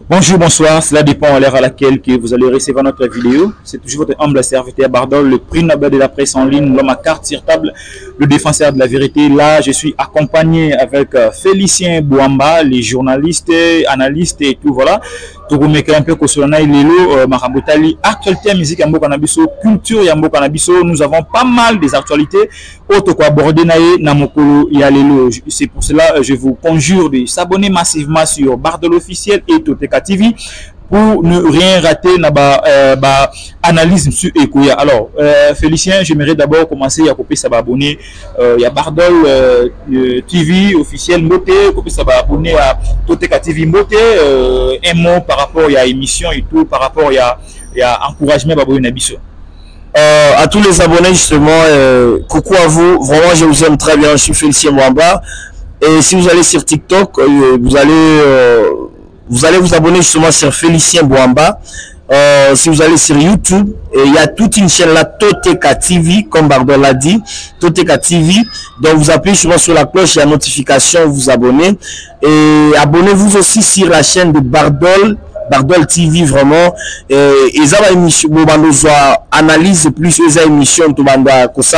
Bonjour, bonsoir, cela dépend à l'heure à laquelle que vous allez recevoir notre vidéo. C'est toujours votre humble serviteur Bardol, le prix Nobel de la presse en ligne, l'homme à carte sur table, le défenseur de la vérité. Là, je suis accompagné avec Félicien Bouamba, les journalistes, analystes et tout, voilà. Tout vous mettez un peu que cela est l'élo, Marabotali, actualité musique Yambo Canabiso, culture Yambo Canabiso. Nous avons pas mal des actualités. Autre quoi, Bordenaï, Namokolo, Yalelo. C'est pour cela je vous conjure de s'abonner massivement sur Bardol officiel et Toteka TV pour ne rien rater na analyse sur Ekoya. Alors, Félicien, j'aimerais d'abord commencer à copier ça abonner. Il y a Bardol TV officiel Moté, copier ça abonner à Toteka TV Moté. Un mot par rapport à l'émission et tout, par rapport à encouragement à Nabiso. À tous les abonnés justement, coucou à vous, vraiment je vous aime très bien, je suis Félicien Bouamba. Et si vous allez sur TikTok, vous allez vous abonner justement sur Félicien Bouamba. Si vous allez sur YouTube, il y a toute une chaîne là, Toteka TV, comme Bardol l'a dit, Toteka TV. Donc vous appuyez justement sur la cloche et la notification, vous abonnez. Et abonnez-vous aussi sur la chaîne de Bardol TV vraiment. Et ça va émission, analyse plus les émissions, tout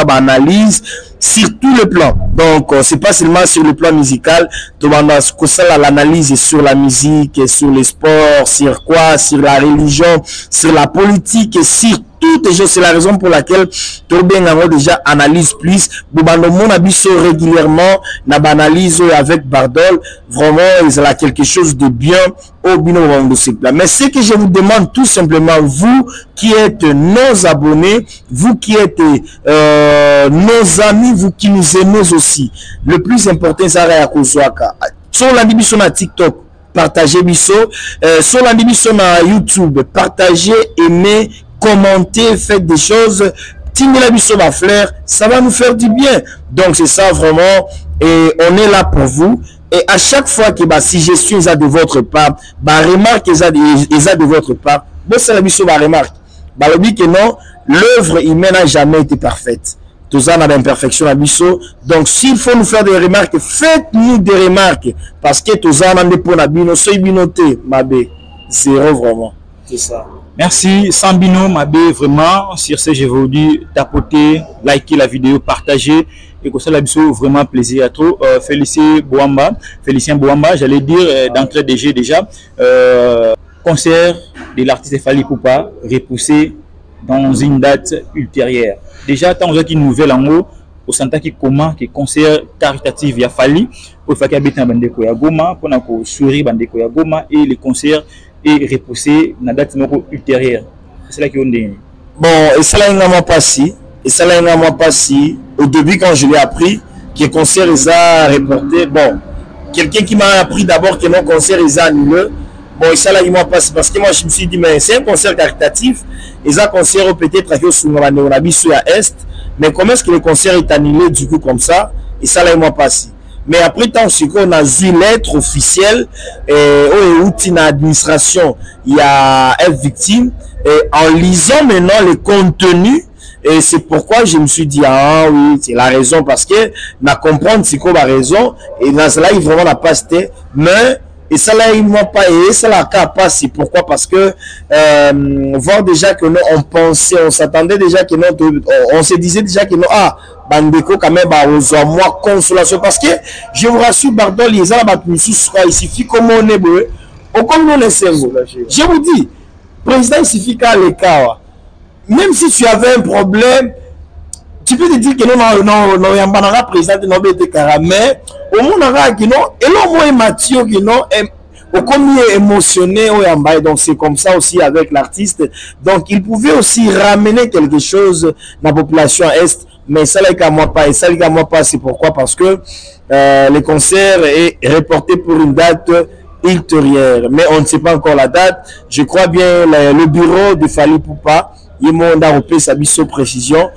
analyse sur tout le plan. Donc c'est pas seulement sur le plan musical, tout l'analyse sur la musique, sur les sports, sur quoi, sur la religion, sur la politique, sur toutes les choses. C'est la raison pour laquelle tout bien déjà analyse plus. Boubando mon abisso régulièrement n'a analyse avec Bardol. Vraiment, il y a quelque chose de bien au binôme de ce plan. Mais ce que je vous demande tout simplement, vous qui êtes nos abonnés, vous qui êtes nos amis, vous qui nous aimez aussi, le plus important, c'est à Kozouaka. Sur la biso na TikTok, partagez biso. Sur la biso na YouTube, partagez, aimez, commentez, faites des choses. Tingela biso ma fleur, ça va nous faire du bien. Donc c'est ça vraiment. Et on est là pour vous. Et à chaque fois que si je suis de votre part, remarque de votre part, bon c'est la biso remarque. Le dit que non, l'œuvre humaine n'a jamais été parfaite. Tout ça n'a d'imperfection à biso. Donc s'il faut nous faire des remarques, faites-nous des remarques. Parce que tout ça n'a pas de bino, c'est binoté, mabé. Zéro vraiment. C'est ça. Merci Sambino Mabé, vraiment. Sur ce, je vous dis tapoter, liker la vidéo, partager. Et que ça, la biso, vraiment plaisir à trop. Félicien Bouamba, j'allais dire d'entrée de jeu déjà. Concert de l'artiste Fally Ipupa repoussé dans une date ultérieure. Déjà, tant que une nouvelle en haut, au centre qui comment que concert caritatif il y a Fally pour faire qu'il y ait un bandeko ya Goma, pour na ko sourire bandeko ya Goma et le concert est repoussé dans la date ultérieure. C'est là qu'on dit. Bon, et ça là n'a pas si, et ça là n'a pas si. Au début quand je l'ai appris que le concert est reporté, bon, quelqu'un qui m'a appris d'abord que mon concert est annulé. Bon, et ça là il m'a pas si parce que moi je me suis dit mais c'est un concert caritatif, et ça concert peut-être à sur la biso à Est, mais comment est-ce que le concert est annulé du coup comme ça, et ça là il m'a pas si. Mais après tant qu'on a vu lettre officielle au outil d'administration, il y a une victime, et en lisant maintenant le contenu, et c'est pourquoi je me suis dit ah oui c'est la raison, parce que na comprendre c'est quoi la raison, et dans cela il vraiment n'a pas cité, mais et ça là il m'a pas, et ça là pas c'est pourquoi, parce que voir déjà que nous on pensait, on s'attendait déjà que nous on se disait déjà que nous bandeko quand même aux moi consolation, parce que je vous rassure Bardol les a il suffit comme on est beau au comme on est cerveau. Je vous dis président il suffit qu'à l'écart, même si tu avais un problème tu peux te dire que non y a pas président de Nobel de Caramel au monde a que non, et là moi Mathieu que non au comme émotionné au Yamba. Donc c'est comme ça aussi avec l'artiste, donc il pouvait aussi ramener quelque chose dans la population est, mais ça là moi pas, et ça là moi pas, c'est pourquoi, parce que le concert est reporté pour une date ultérieure, mais on ne sait pas encore la date. Je crois bien le bureau de Fally Ipupa il m'a repris sa biso précision.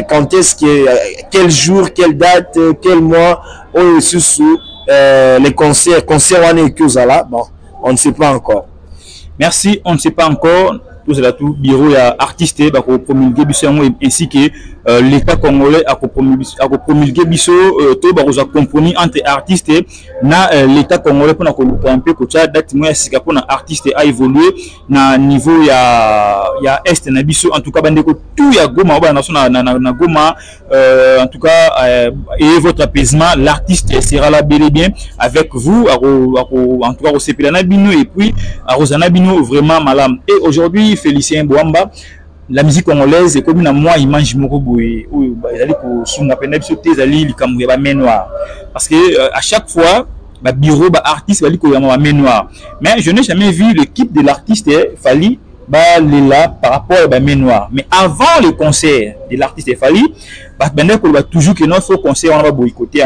Quand est-ce que, quel jour, quelle date, quel mois, les concerts on est que ça là, bon, on ne sait pas encore. Merci, on ne sait pas encore. tous là tout bureau ya artiste ba ko promulguer biso ainsi que l'état congolais a promulguer biso to ba ko compromis entre artiste na l'état congolais pour na ko un peu ko cha date moi sika pour na artiste a évoluer na niveau ya est na biso en tout cas bande ko tout ya Goma ba na Goma en tout cas et votre apaisement l'artiste sera là bel et bien avec vous en tout cas au CPLA bino et puis à Rosana bino vraiment malam. Et aujourd'hui Félicien Bouamba la musique congolaise est comme moi image moko boye ou bazali ko sunga pena biso te zali likambo ya ba main noire parce que à chaque fois ba bureau ba artiste bali ko ya ba main noire mais je n'ai jamais vu l'équipe de l'artiste Fally ba là par rapport à ba main noire mais avant le concert de l'artiste Fally ba toujours que notre concert on va boycotter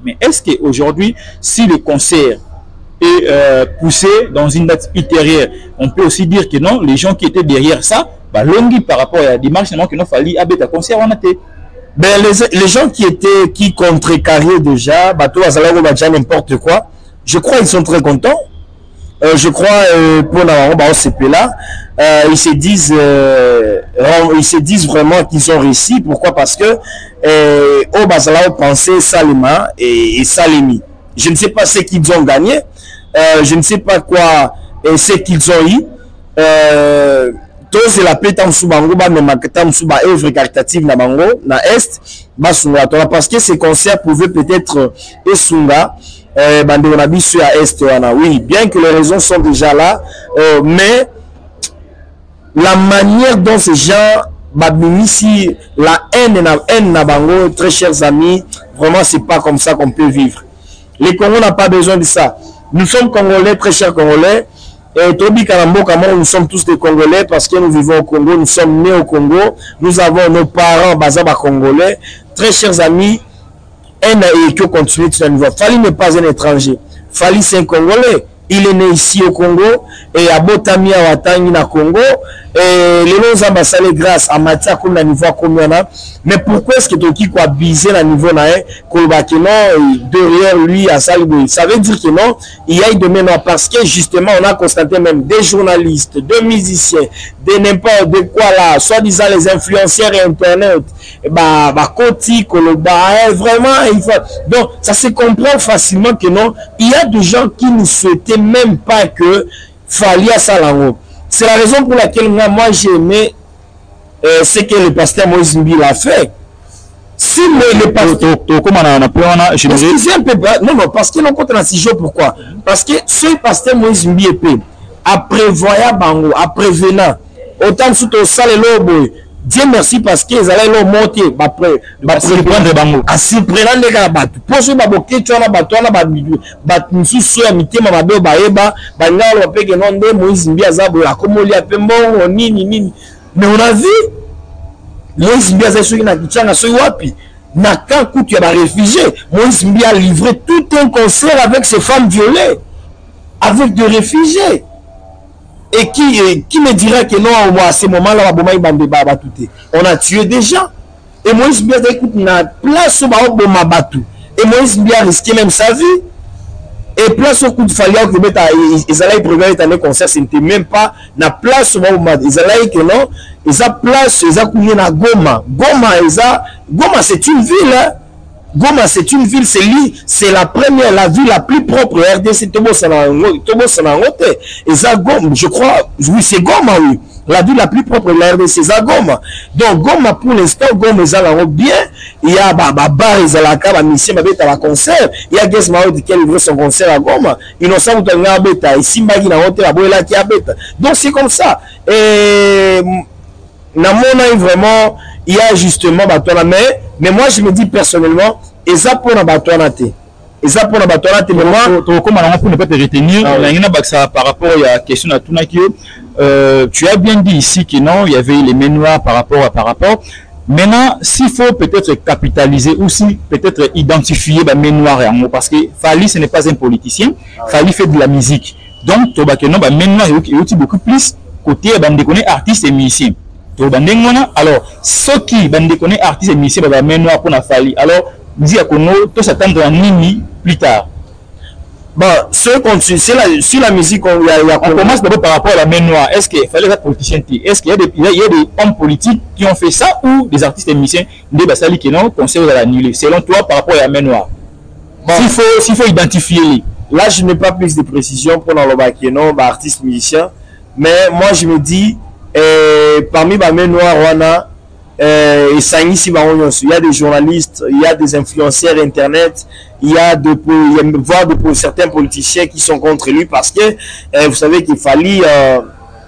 mais est-ce que aujourd'hui si le concert est poussé dans une date ultérieure, on peut aussi dire que non, les gens qui étaient derrière ça, bah, longi par rapport à la démarche que nous fallait à concert on a été. Ben les gens qui contrecarraient déjà, bah toi déjà n'importe quoi. Je crois ils sont très contents. Je crois pour la CP là, ils se disent vraiment qu'ils ont réussi. Pourquoi? Parce que au Bazala pensait Salima et Salimi. Je ne sais pas ce qu'ils ont gagné. Je ne sais pas quoi ce qu'ils ont eu. Tous la paix en Soubango, mais maquetam Souba œuvre caritative na Bango, na Est, Basunga. Parce que ces concerts pouvaient peut-être Esunga, Bandeonabi sur à Est, oui, bien que les raisons sont déjà là, mais la manière dont ces gens, ici, la haine na Bango, très chers amis, vraiment c'est pas comme ça qu'on peut vivre. Les Congolais n'ont pas besoin de ça. Nous sommes Congolais, très chers Congolais. Et Tobi Karambo, nous sommes tous des Congolais parce que nous vivons au Congo, nous sommes nés au Congo, nous avons nos parents Bazaba Congolais. Très chers amis, et qui continue de niveau. Fally n'est pas un étranger. Fally c'est un Congolais. Il est né ici au Congo et à Botami à Watangi na Congo et les noms ambassades grâce à Matia comme la niveau comme mais pourquoi est-ce que Toki quoi biser la niveau na derrière lui à Salibou ça veut dire que non il y a de maintenant parce que justement on a constaté même des journalistes des musiciens des n'importe de quoi là soi-disant les influenceurs et internet Koti Koloba vraiment il faut donc ça se comprend facilement que non il y a des gens qui ne souhaitaient même pas que Fally à Salango. C'est la raison pour laquelle moi j'ai aimé ce que le pasteur Moïse Mbi a fait. Si le pasteur excusez un peu non parce que l'on compte dans 6 jours pourquoi parce que ce pasteur Moïse Mbi a prévoyant bango a prévenant autant sous au salle lobo Dieu merci parce qu'ils allaient le monter prendre bango à surprendre les gars pour ce baboké tu as la sous à mité ma babe baeba bangalo peke non de Moïse Mbi azabo la comme li apembo nini mais on a vu Moïse Mbi azai soki na kichanga soki wapi na quand coup tu as réfugié Moïse Mbi a livré tout un concert avec ces femmes violées avec des réfugiés. Et qui me dira que non, à ce moment-là, on a tué des gens. Et Moïse Mbi a écouté na place où et Moïse Mbi a risqué même sa vie. Et place au coup de Fally ils allaient prévoir un concert, ce n'était même pas na place où ils allaient que non, ils a place, ils a coulé na Goma. Goma c'est une ville, hein. Goma c'est une ville, c'est la première, la ville la plus propre RDC Tobo Sanangote. Et ça Goma, je crois, oui c'est Goma, oui. La ville la plus propre de la RDC c'est Goma. Donc Goma pour l'instant, Goma ils bien. Il y a bar, ils ont la carte, mission, la concert. Il y a Guess Mao qui a livré son concert à Goma. Innocent ou à bêta. Ici Magui n'a honte la boîte qui a bêta. Donc c'est comme ça. Et na mon vraiment il y a justement mais moi je me dis personnellement et ça pour la batoanate mais moi comme on pour ne pas te retenir par rapport à la question à Tunakio tu as bien dit ici que non il y avait les mains noires par rapport maintenant s'il faut peut-être capitaliser ou si peut-être identifier les mains noires parce que Fally ce n'est pas un politicien Fally fait de la musique donc tu vois que non mains noires est beaucoup plus côté déconner artiste et musicien. Alors, ceux qui déconner artistes et musiciens main noire pour la Fally. Alors, nous disons que nous tous attendre en nini plus tard. Bon, sur la musique, on commence d'abord par rapport à la main noire. Est-ce qu'il fallait être politicien? Est-ce qu'il y a des hommes politiques qui ont fait ça ou des artistes et musiciens de Bassali qui n'ont conseillé à l'annuler? Selon toi, par rapport à la main noire, bon, s'il faut identifier les. Là, je n'ai pas plus de précision pour le non, artiste musicien, mais moi je me dis, parmi les main noire, il y a des journalistes, il y a des influenceurs internet, il y a certains politiciens qui sont contre lui parce que vous savez qu'il fallait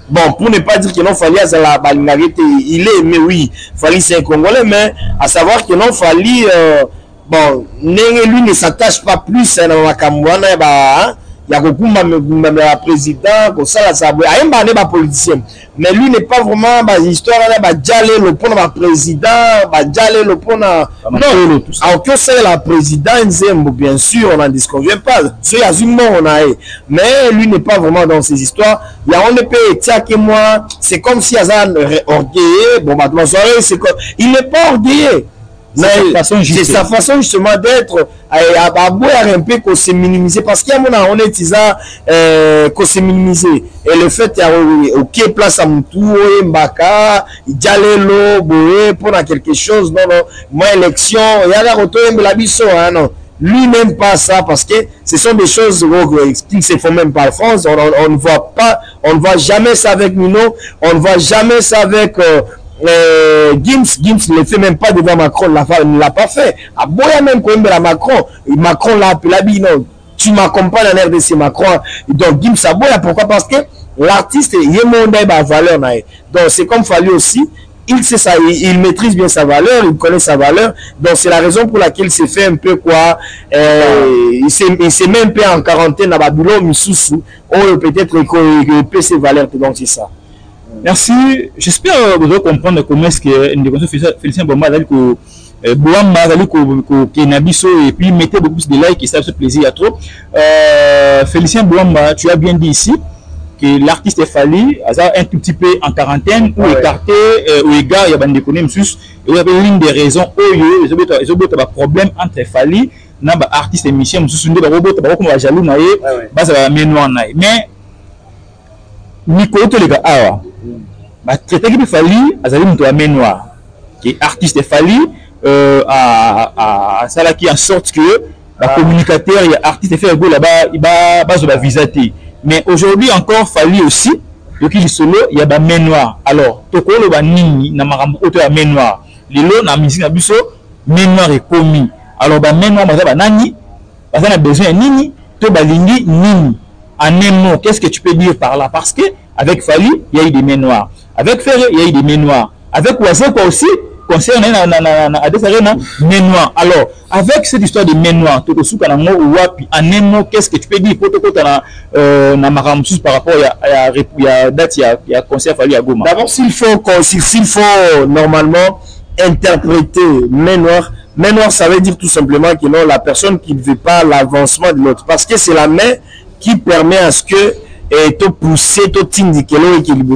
bon, pour ne pas dire qu'il non fallait à la balinarité, il est, mais oui, fallait c'est un Congolais, mais à savoir qu'il non fallait bon, lui ne s'attache pas plus à la Kamwana, il y a beaucoup de président, comme ça, il y a un politicien. Mais lui n'est pas vraiment histoire le pour le président, le pour non, alors que c'est la présidence, bien sûr, on n'en disconvient pas. C'est azimon on a, mais lui n'est pas vraiment dans ces histoires. Il y a on ne peut que moi, c'est comme si il y a un orgueilleux. Bon, c'est comme il n'est pas orgueilleux. C'est sa façon justement d'être à boire un peu qu'on s'est minimisé parce qu'il y a on est ça qu'on s'est minimisé et le fait ok place à Moutou Mbaka Dialelo Boé pour quelque chose non moi élection il y a la retour de la biso non lui n'aime pas ça parce que ce sont des choses qui ne se font même pas en France. On ne voit pas, on ne voit jamais ça avec Mino, on ne voit jamais ça avec Gims ne le fait même pas devant Macron, ne l'a pas fait. À Boya même quand même Macron l'a appelé, non, tu m'accompagnes en RDC Macron. Donc Gims à Boya, pourquoi? Parce que l'artiste, il a une valeur. Donc c'est comme Fally aussi, il sait ça, il maîtrise bien sa valeur, il connaît sa valeur. Donc c'est la raison pour laquelle il s'est fait un peu quoi, il s'est même fait en quarantaine à Babylone, Missoussou, ou peut-être qu'il peut ses valeurs, donc c'est ça. Merci. J'espère que vous allez comprendre comment est-ce que Félicien Bouamba a dit que Bouamba a dit que Nabiso et puis mettez beaucoup plus de likes et ça fait plaisir à trop. Félicien Bouamba, tu as bien dit ici que l'artiste est Fally, un tout petit peu en quarantaine ou écarté ou égard, il y a des connaissances, il y a une des raisons où il y a un problème entre Fally et l'artiste et Michel, je suis comme jaloux, mais Nicolas Tolega traité qui Fally azali muto ya main noire qui artiste Fally à ça là qui en sorte que la communicateur et artiste fait go là-bas il va visater mais aujourd'hui encore Fally aussi donc il solo il y a ba main noire alors toko lo ba nini na makambo auto ya main noire lelo na musique na biso main noire est commis alors ba main noire ba nani ba na besoin nini to ba lingi nini en un mot qu'est-ce que tu peux dire par là parce que avec Fally il y a eu des mains noires. Avec Ferré, il y a eu des mains noires. Avec Ouazé, quoi aussi, concernant des mains noires. Alors, avec cette histoire de mains noires, en un mot, qu'est-ce que tu peux dire pour par rapport à la date, il y a concert Fally à Goma? D'abord, s'il faut normalement interpréter mains noires, ça veut dire tout simplement que non, la personne qui ne veut pas l'avancement de l'autre. Parce que c'est la main qui permet à ce que et te pousser, te t'indiquer l'équilibre.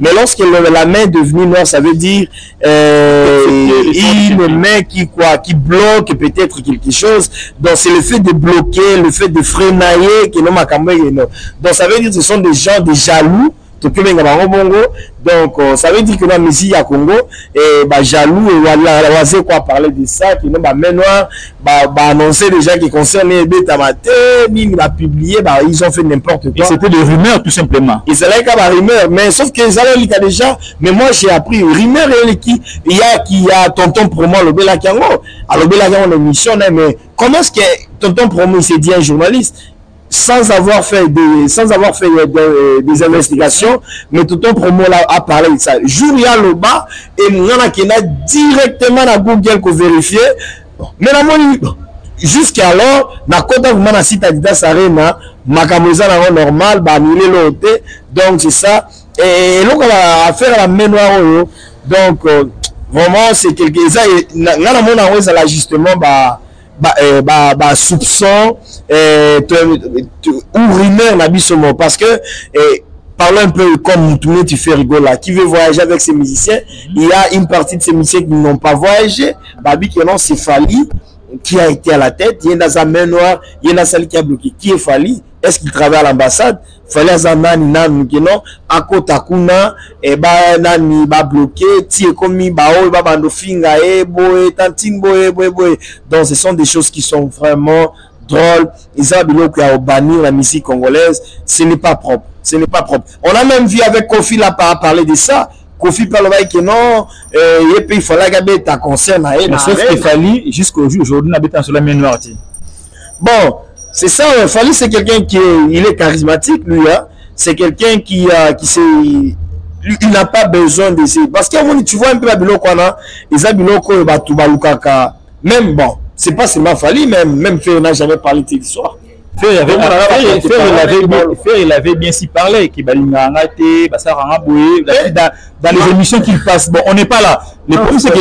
Mais lorsque la main est devenue noire, ça veut dire une main qui bloque peut-être quelque chose. Donc c'est le fait de bloquer, le fait de freiner que non ma caméra. Donc ça veut dire que ce sont des gens des jaloux. Donc ça veut dire que la musique à Congo et jaloux et quoi parler de ça qui non main noire annoncer des gens qui concernent les Betamate il va publier ils ont fait n'importe quoi. C'était des rumeurs tout simplement. Et c'est là qu'il y a des rumeurs mais sauf que ça il y a déjà mais moi j'ai appris rumeurs qui il y a tonton promo le Bela Kango à le Bela Kango l'émission mais comment est-ce que tonton promo il s'est dit un journaliste sans avoir fait des investigations, mais tout le promo là a parlé de ça. Julia Loba et Mwana qui a directement à Google pour vérifier. Mais la jusqu'alors, na kota vraiment na site Adidas Arena, makamoza na normal, annulé l'hôtel. Donc c'est ça. Et donc on va faire la main noire. Donc vraiment c'est quelque chose. Là on a l'ajustement soupçon ou rumeur na biso parce que parlons un peu comme tout le monde tu fais rigoler qui veut voyager avec ses musiciens il y a une partie de ces musiciens qui n'ont pas voyagé babi qui non c'est Fally qui a été à la tête, il y a dans sa main noire, il y a dans celle qui a bloqué. Qui est Fally? Est-ce qu'il travaille à l'ambassade? Fallait à nani nani non à kota kuna et ba nani ba bloqué ti comme ba o ba bando finga e boy tanting boy. Donc ce sont des choses qui sont vraiment drôles. Ils ont biloko à bannir la musique congolaise, ce n'est pas propre. Ce n'est pas propre. On a même vu avec Kofi là parler de ça. Kofi parle que non, il fallait que ta concert na e. Sauf qu'il fallait jusqu'au jour aujourd'hui na beta sur la main noire. Bon, c'est ça, Fally c'est quelqu'un qui est charismatique, lui, hein. C'est quelqu'un qui il n'a pas besoin d'essayer. Parce que tu vois un peu la biloko, les biloko, même bon, c'est pas seulement Fally, même Fer n'a jamais parlé de cette histoire. Fer, il avait bien si parlé, qui dans les émissions qu'il passe. Bon, on n'est pas là. Le problème c'est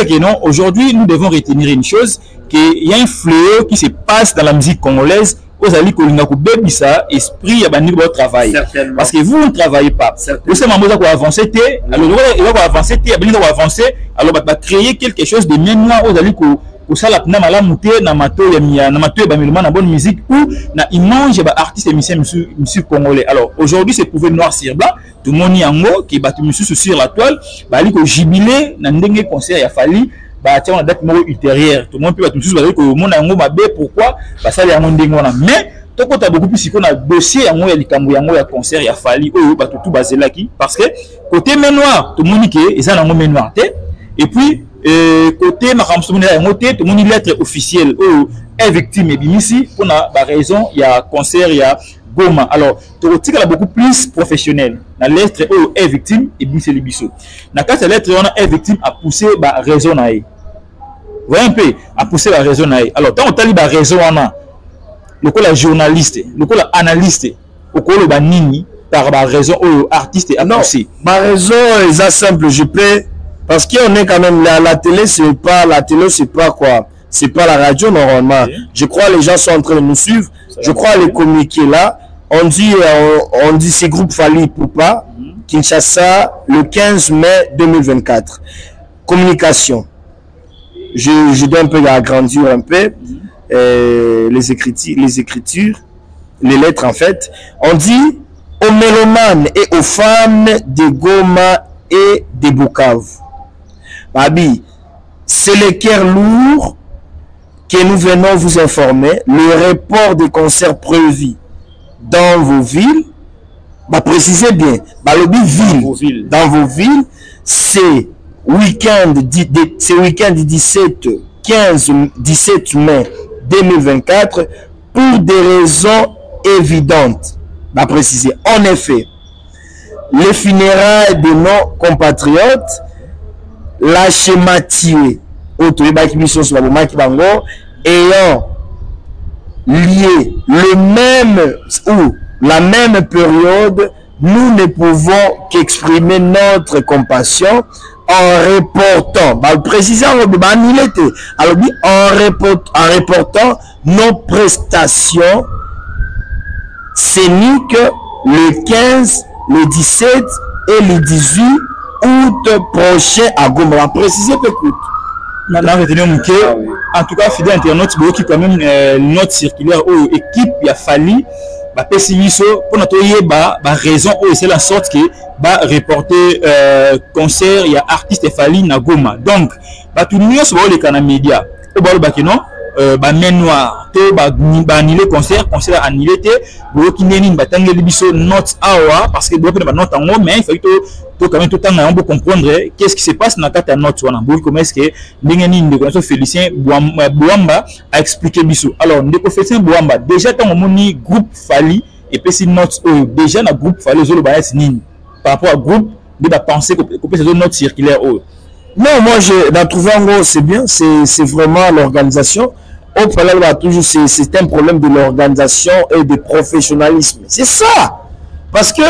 que non, aujourd'hui, nous devons retenir une chose, qu'il y a un fléau qui se passe dans la musique congolaise. Vous allez ça esprit à travail. Parce que vous ne travaillez pas. Vous savez, alors il va avancer, alors va créer quelque chose de maintenant. Vous allez ça la na malamu te na mato ya na bonne musique ou na image ba artiste et musique congolais. Alors aujourd'hui c'est prouvé noir sur blanc, tout le monde yango qui batu musique sur la toile, ba ali ko jubilé na ndenge concert ya Fally ba tia na date ultérieure. Tout le monde peut batu musique ba ali ko mona yango mabe pourquoi ba ça ya ndenge wana. Mais toko ta beaucoup plus qu'on a dossier yango ya likambo yango ya concert ya Fally oyo batu tout bazelaki parce que côté main noir tout le monde qui eza nango main noir te et puis côté ma tout le monde lettre officielle est victime et ici pour la raison il y a concert il y a Goma. Alors tu a beaucoup plus professionnel la lettre est victime et bien c'est le biseau na quand cette lettre on est victime a poussé ba raison na voyez un peu a poussé la raison na alors tant on tali ba raison on le coup la journaliste le coup la analyste au coup le ba nini par ba raison artiste a poussé ma raison est simple je peux. Parce qu'on est quand même là, la télé, c'est pas quoi? C'est pas la radio normalement. Okay. Je crois que les gens sont en train de nous suivre. Je crois les communiqués là. On dit ces groupes Fally Ipupa, Kinshasa, le 15 mai 2024. Communication. Je dois un peu agrandir un peu les écritures, les lettres en fait. On dit aux mélomanes et aux fans de Goma et de Bukavu. Babi, c'est le cœur lourd que nous venons vous informer. Le report des concerts prévus dans vos villes, bah précisez bien, bah le ville, dans vos villes, c'est week-end du 17 mai 2024 pour des raisons évidentes. Bah préciser. En effet, les funérailles de nos compatriotes la schématisé ayant lié le même ou la même période, nous ne pouvons qu'exprimer notre compassion en reportant, en reportant nos prestations scéniques le 15, le 17 et le 18 août prochain à Goma. Précisez écoute. En tout cas, fidèle internaute, qui quand même note circulaire ou équipe il a fallu pessimiser pour notre raison c'est la sorte que reporter concert il y a artiste Fally na Goma. Donc tout le monde sur les médias au non main noire te annulé concert annulé te qui n'est ni batangeli biso note awa parce que beaucoup de note en mais il faut to quand même tout temps on peut comprendre qu'est-ce qui se passe dans ta note wana bon comment est-ce que ndengeni ndeko Félicien Bouamba a expliqué biso. Alors ndeko Félicien Bouamba déjà tant moni groupe Fally et puis si note déjà na groupe Fally zo le ba nini par rapport à groupe de ba penser que ces notes circulaires. Non, moi, dans trouver en gros, c'est bien, c'est vraiment l'organisation. Au problème, toujours, c'est un problème de l'organisation et du professionnalisme. C'est ça! Parce que,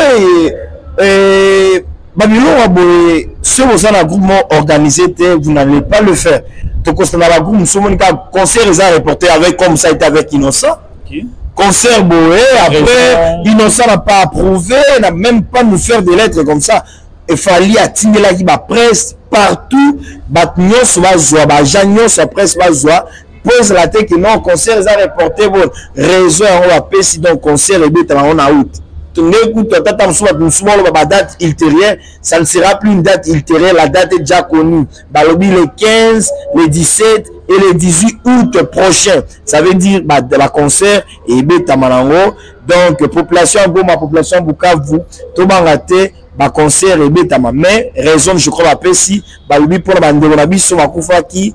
si vous avez un groupe organisé, vous n'allez pas le faire. Donc, quand on a un groupe, nous sommes concert, ils ont reporté avec, comme ça a été avec Innocent. Okay. Concert Boé, après, Innocent n'a pas approuvé, n'a même pas nous faire des lettres comme ça. Il fallait attirer la presse partout, presse pose la tête que non concert les a reporté bon raison on va passer donc concert et bien on a août date ultérieure, ça ne sera plus une date ultérieure, la date est déjà connue. Le 15, le 17 et le 18 août prochain. Ça veut dire la concert et Betamanango. Donc, population Goma, population Bukavu, tout le monde concert et Betama. Mais, raison, je crois, la si, pour la bande sur ma qui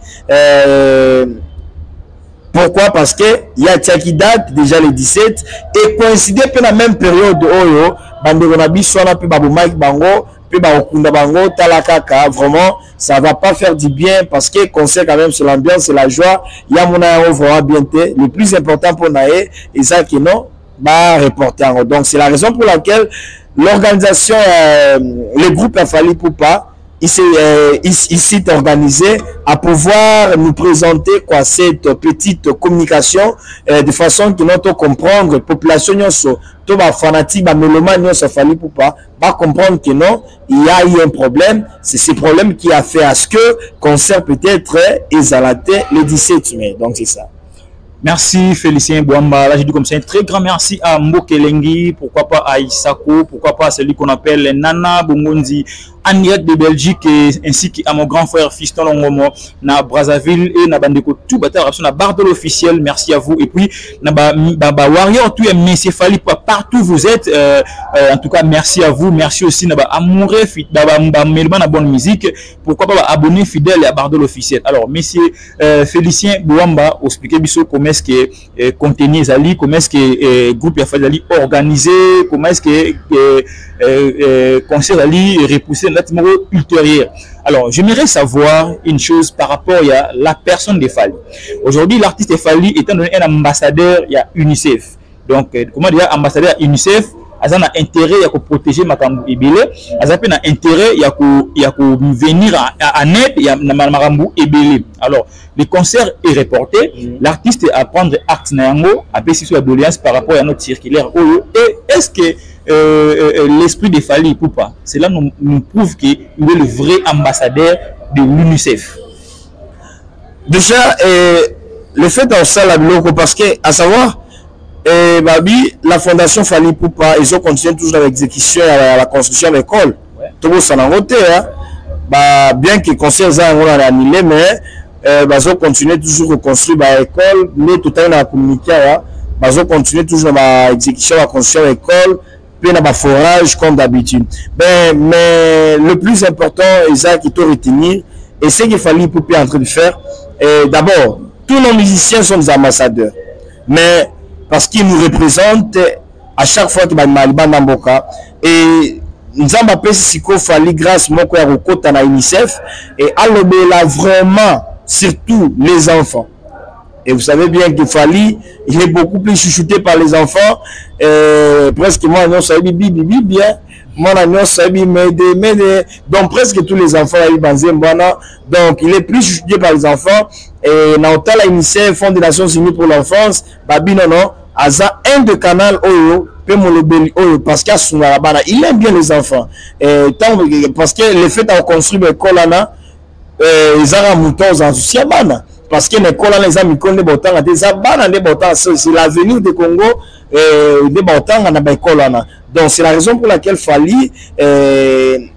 pourquoi? Parce que il y a qui date déjà le 17 et coïncider dans la même période oyo banderonabi soit na pe babo Mike bango pe ba okunda bango talakaka vraiment ça va pas faire du bien parce que concert quand même c'est l'ambiance c'est la joie il y a mon vraiment bien le plus important pour naé et ça qui non bah reporter donc c'est la raison pour laquelle l'organisation le groupe a fallu pour pas ici organisé à pouvoir nous présenter quoi cette petite communication de façon que nous comprendre population tout ba fanatique ba mélomane ça fallait pour pas comprendre que non il y a eu un problème c'est ce problème qui a fait à ce que concert peut-être exalaté le 17 mai donc c'est ça. Merci Félicien Bouamba. Là, je dis comme ça un très grand merci à Mbokelengi, pourquoi pas à Isako, pourquoi pas à celui qu'on appelle Nana Bongondi, en direct de Belgique, ainsi qu'à mon grand frère Fiston Longomo, na Brazzaville et na Bandeko tout batteur, na Bardol officiel. Merci à vous. Et puis, na Warrior, tout Monsieur Fali, partout vous êtes. En tout cas, merci à vous. Merci aussi na Amouré, na bonne musique. Pourquoi pas abonner fidèle à Bardol officiel. Alors, Monsieur Félicien Bouamba, expliquez biso comment est-ce que contenu Zali, comment est-ce que groupe Zali organisé, comment est-ce que concert Zali repoussé ultérieur. Alors, j'aimerais savoir une chose par rapport à la personne de Fali. Aujourd'hui, l'artiste Fali étant donné un ambassadeur, il y a UNICEF. Donc, comment dire, ambassadeur UNICEF, il a intérêt à protéger Makambu Ebele, il a intérêt à venir en aide, il y a Makambu Ebele. Alors, le concert est reporté, l'artiste à prendre acte Nayango, à baisser sur la doléance par rapport à notre circulaire. Et est-ce que l'esprit de Fali ou pas? Cela nous prouve qu'il est le vrai ambassadeur de l'UNICEF. Déjà, le fait dans ça, parce que, à savoir, la fondation Fali Poupa, ils ont continué toujours dans l'exécution à la construction de l'école. Tout le monde s'en a voté. Bien que le concert soit annulé, mais ils ont continué toujours à construire l'école, mais tout à l'heure communiqué. Ils ont continué toujours dans l'exécution à la construction de l'école. Puis dans forage comme d'habitude. Mais le plus important, Isaac, qui doit retenir, et c'est qu'il fallait pour en train de faire. D'abord, tous nos musiciens sont des ambassadeurs. Mais parce qu'ils nous représentent à chaque fois qu'ils sont Mboka. Et nous avons appelé ce qu'il fallait grâce à Rokota à l'UNICEF. Et à l'obéla vraiment, surtout les enfants. Et vous savez bien que Fali, il est beaucoup plus chouchouté par les enfants. Presque moi, non, ça bien. Moi, non, ça donc presque tous les enfants, donc il est plus chouchouté par les enfants. Et dans la UNICEF, Fonds des Nations Unies pour l'enfance, Babi non, Aza un de canal Oyo, parce qu'il aime bien les enfants. Parce que le fait d'avoir construit l'école, ils ont un mouton en souci. Parce que l'école les amis connaissent botan c'est l'avenir du Congo des botan à l'école donc c'est la raison pour laquelle Fali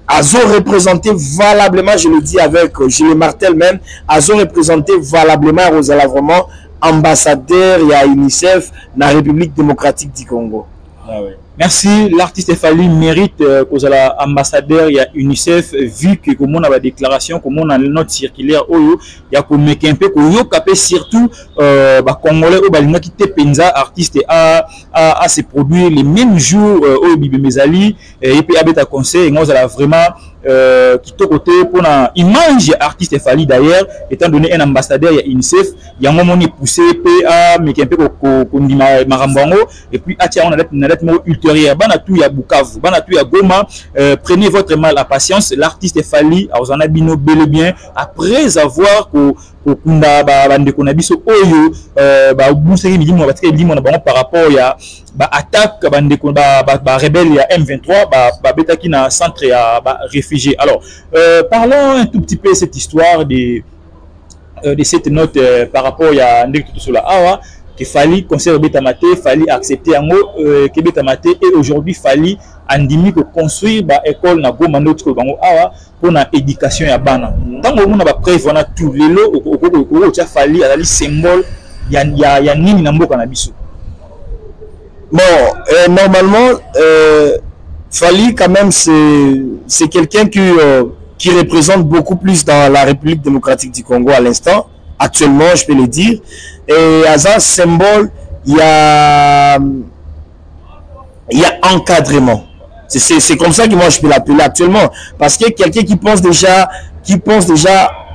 Azo représenté valablement, je le dis avec je le martèle même, Azo représenté valablement Rosala vraiment ambassadeur et à UNICEF dans la République démocratique du Congo. Merci, l'artiste Fali mérite que la ambassadeur il y a UNICEF vu que comme on a la déclaration comme on a notre circulaire il y a comme un peu que surtout congolais au balinga qui te penza artiste à se produire les mêmes jours au Bibi Mezali et puis abeta conseil et nous allons vraiment qui te côté pour une image artiste Fali d'ailleurs étant donné un ambassadeur il y a UNICEF il y a un moment poussé PA mais qui un peu qu'on marambango et puis atia on a ultérieur banatu ya Bukavu banatu ya Goma prenez votre mal à patience l'artiste Fali azana bino bel et bien après avoir kunda bande konabiso oyo ba buseri midimo batike midimo na bango par rapport ya ba attaque bande ko ba rebelle ya M23 ba betaki na centre ya ba réfugiés. Alors parlons un tout petit peu de cette histoire de de cette note par rapport à Ndek Tutula Awa, qu'il fallait conserver Betamate, il fallait accepter en haut que Betamate, et aujourd'hui, il fallait andimi pour construire l'école na Goma notre bango Awa pour la éducation ya bana. Tant que on a prévu na tout les lots, il fallait aller symbole ya nini na mboka na biso. Bon, normalement, Fally quand même c'est quelqu'un qui représente beaucoup plus dans la République démocratique du Congo à l'instant. Actuellement, je peux le dire. Et à ça, symbole, il y a encadrement. C'est comme ça que moi je peux l'appeler actuellement. Parce que quelqu'un qui pense déjà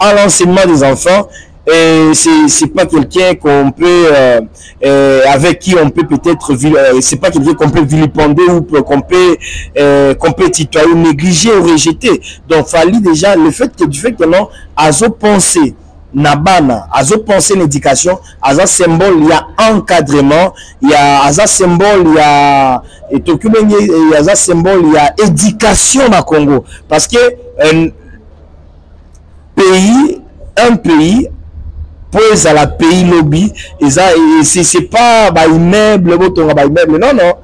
à l'enseignement des enfants, et c'est pas quelqu'un qu'on peut avec qui on peut peut-être c'est pas quelqu'un qu'on peut vilipender ou qu'on peut tutoyer, négliger ou rejeter. Donc Fally déjà le fait que non azo penser nabana azo penser l'éducation aza symbole, il y a encadrement, il y a aza symbole, il y a et il y a symbole, il y a éducation na Congo parce que un pays pose à la pays lobby et ça c'est pas ba immeuble botonga ba immeuble non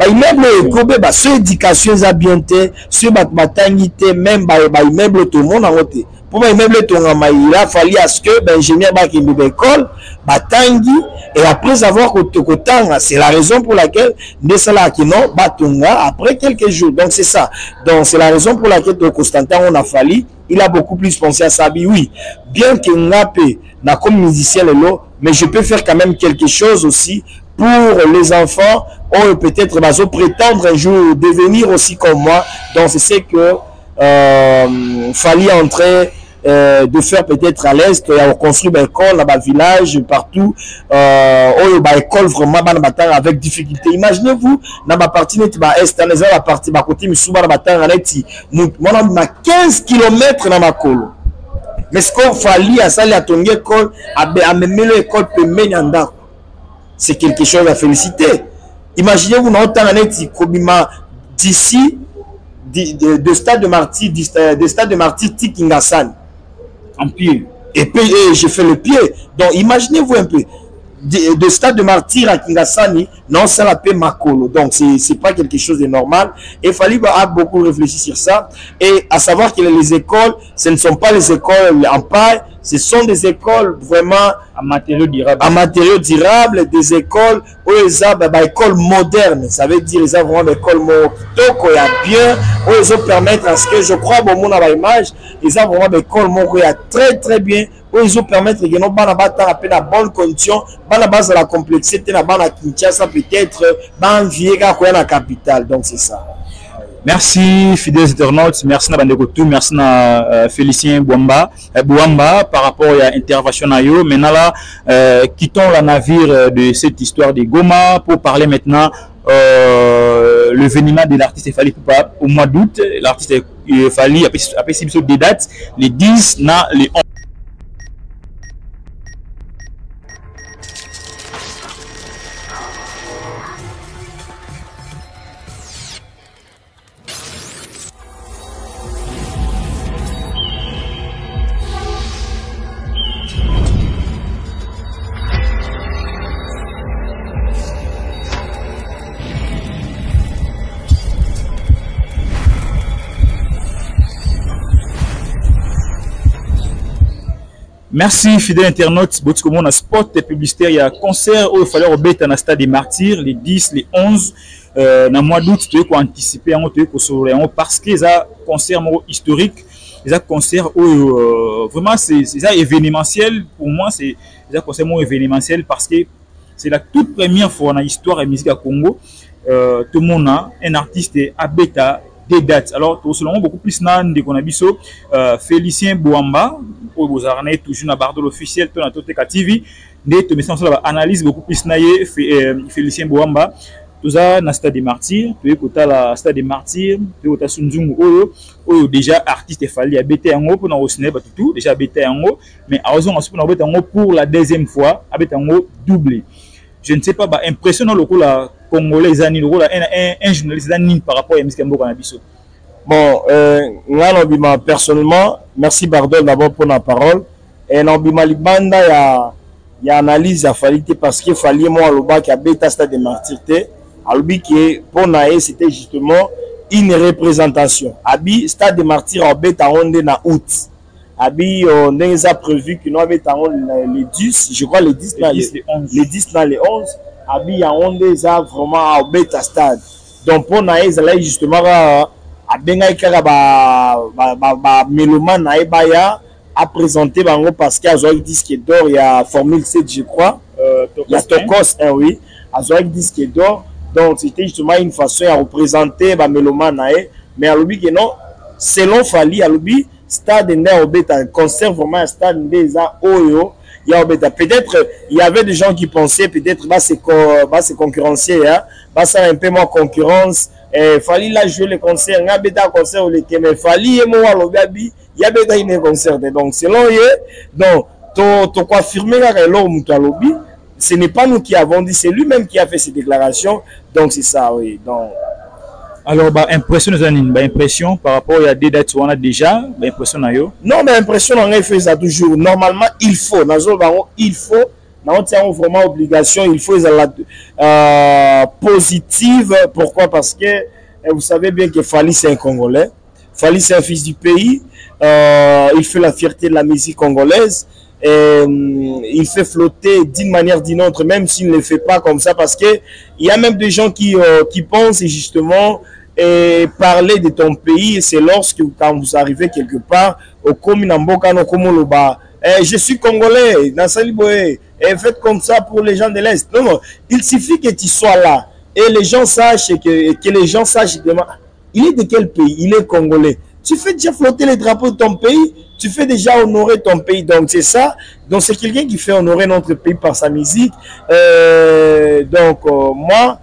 immeuble ekobe ba so éducation za bien te so batangi te même ba immeuble tout le monde en côté pour ba immeuble tonga ma il a fallu à ce que ingénieur ba ki école batangi et après avoir kotanga c'est la raison pour laquelle ndesala ki non batonga après quelques jours donc c'est ça, donc c'est la raison pour laquelle de Constantin on a fallu il a beaucoup plus pensé à ça. Oui, bien que Ngapé n'a comme musicien le lot, mais je peux faire quand même quelque chose aussi pour les enfants ou peut-être prétendre un jour devenir aussi comme moi. Donc c'est ce que Fally entrer de faire peut-être à l'est, construire des écoles dans le village partout, école vraiment avec difficulté. Imaginez-vous dans ma partie est la partie ma côté Misuba dans ma 15 km dans ma colo. Mais ce qu'on Fally à ça, à ton école, à même l'école peut mener c'est quelque chose à féliciter. Imaginez-vous dans autant d'ici de Stade de Martyr, de Stade de Martyr Tikingasan en pied. Et puis j'ai fait le pied. Donc imaginez-vous un peu de Stade de Martyr à Kingasani, non, ça la paix Makolo. Donc c'est pas quelque chose de normal. Et Fally a beaucoup réfléchi sur ça. Et à savoir que les écoles, ce ne sont pas les écoles en paille, ce sont des écoles vraiment à matériaux durables. À matériaux durables, des écoles où ils ont écoles modernes. Ça veut dire ils ont vraiment des écoles qui y bien, où ils ont permettre à ce que je crois bon mon à l'image, ils ont vraiment des écoles qui y très très bien, où ils ont permettre que nos bana bata à peine à bonne condition, bana base de la complexité na bana Kinshasa peut-être ban viega quoi la capitale. Donc c'est ça. Merci fidèles internautes, merci na bandeko tout, merci na Félicien Bouamba par rapport à l'intervention na yo. Maintenant là, quittons la navire de cette histoire de Goma pour parler maintenant l'événement de l'artiste Fally Ipupa au mois d'août. L'artiste Fally a fait des dates, les 10 na les 11. Merci fidèles internautes, comme on a spot publicitaire, il y a un concert où il fallait remettre dans Stade des Martyrs, les 10, les 11, dans le mois d'août, tu peux anticiper, parce que c'est un concert historique, c'est un concert où vraiment c'est événementiel, pour moi c'est un concert événementiel parce que c'est la toute première fois dans l'histoire de la musique à Congo, tout le monde a un artiste à bêta des dates. Alors, selon beaucoup plus de qu'on a biso, Félicien Bouamba, pour vous arnaquer toujours dans Bardol officiel, dans Toteka TV, des messages sur l'analyse beaucoup plus naïe, Félicien Bouamba, tout ça dans Stade des Martyrs, tu es la Stade des Martyrs, tu es Sunzungu Oyo, déjà artiste Fally habité en haut pour nous cinéma tout, déjà habité en haut, mais à raison ensuite pour nous pour la deuxième fois, habité en haut doublé. Je ne sais pas, impressionnant le coup là. Congolais un journaliste par rapport à M. Mboka Nabiso. Bon, personnellement, merci Bardol d'abord pour la parole. et n'obima libanda ya analyse à Fali parce que Fali moi aloba qui a bêta stade de martyr te alobi que pour nae c'était justement une représentation abi stade de martyr en bêta onde na août abi on a prévu que nous avons les 10 je crois les 10 les 10 dans les 11 abi ya onde ça vraiment en bêta stade donc pour nae ça justement a benga kaka ba mélomane nae baya à présenter bango parce qu'il y a un disque d'or, il y a Formule 7 je crois, il y a Tokos, oui, il y a un disque d'or, donc c'était justement une façon à représenter ba mélomane mais à l'oubli que non, selon Fali, à l'oubli, stade un concert vraiment un stade des Oyo, il y a peut-être il y avait des gens qui pensaient peut-être c'est concurrencier, hein, ça un peu moins concurrence. Fali là jouer le concert, il y a un concert mais Fali et moi l'obabi il y a une concert donc selon eux donc to confirmer que lobby ce n'est pas nous qui avons dit, c'est lui-même qui a fait ces déclarations, donc c'est ça, oui. Donc alors impression impression par rapport à des dates on a déjà impression non mais impression on a fait ça toujours normalement il faut on tient vraiment obligation, il faut la positive. Pourquoi? Parce que vous savez bien que Fali c'est un Congolais, Fali c'est un fils du pays, il fait la fierté de la musique congolaise, il fait flotter d'une manière ou d'une autre, même s'il ne le fait pas comme ça, parce que il y a même des gens qui pensent justement parler de ton pays, c'est lorsque quand vous arrivez quelque part au Kominamboka no Komoloba, je suis congolais, faites comme ça pour les gens de l'Est. Non, non, il suffit que tu sois là et les gens sachent que les gens sachent il est de quel pays, il est congolais. Tu fais déjà flotter les drapeaux de ton pays, tu fais déjà honorer ton pays. Donc c'est ça. Donc c'est quelqu'un qui fait honorer notre pays par sa musique. Moi,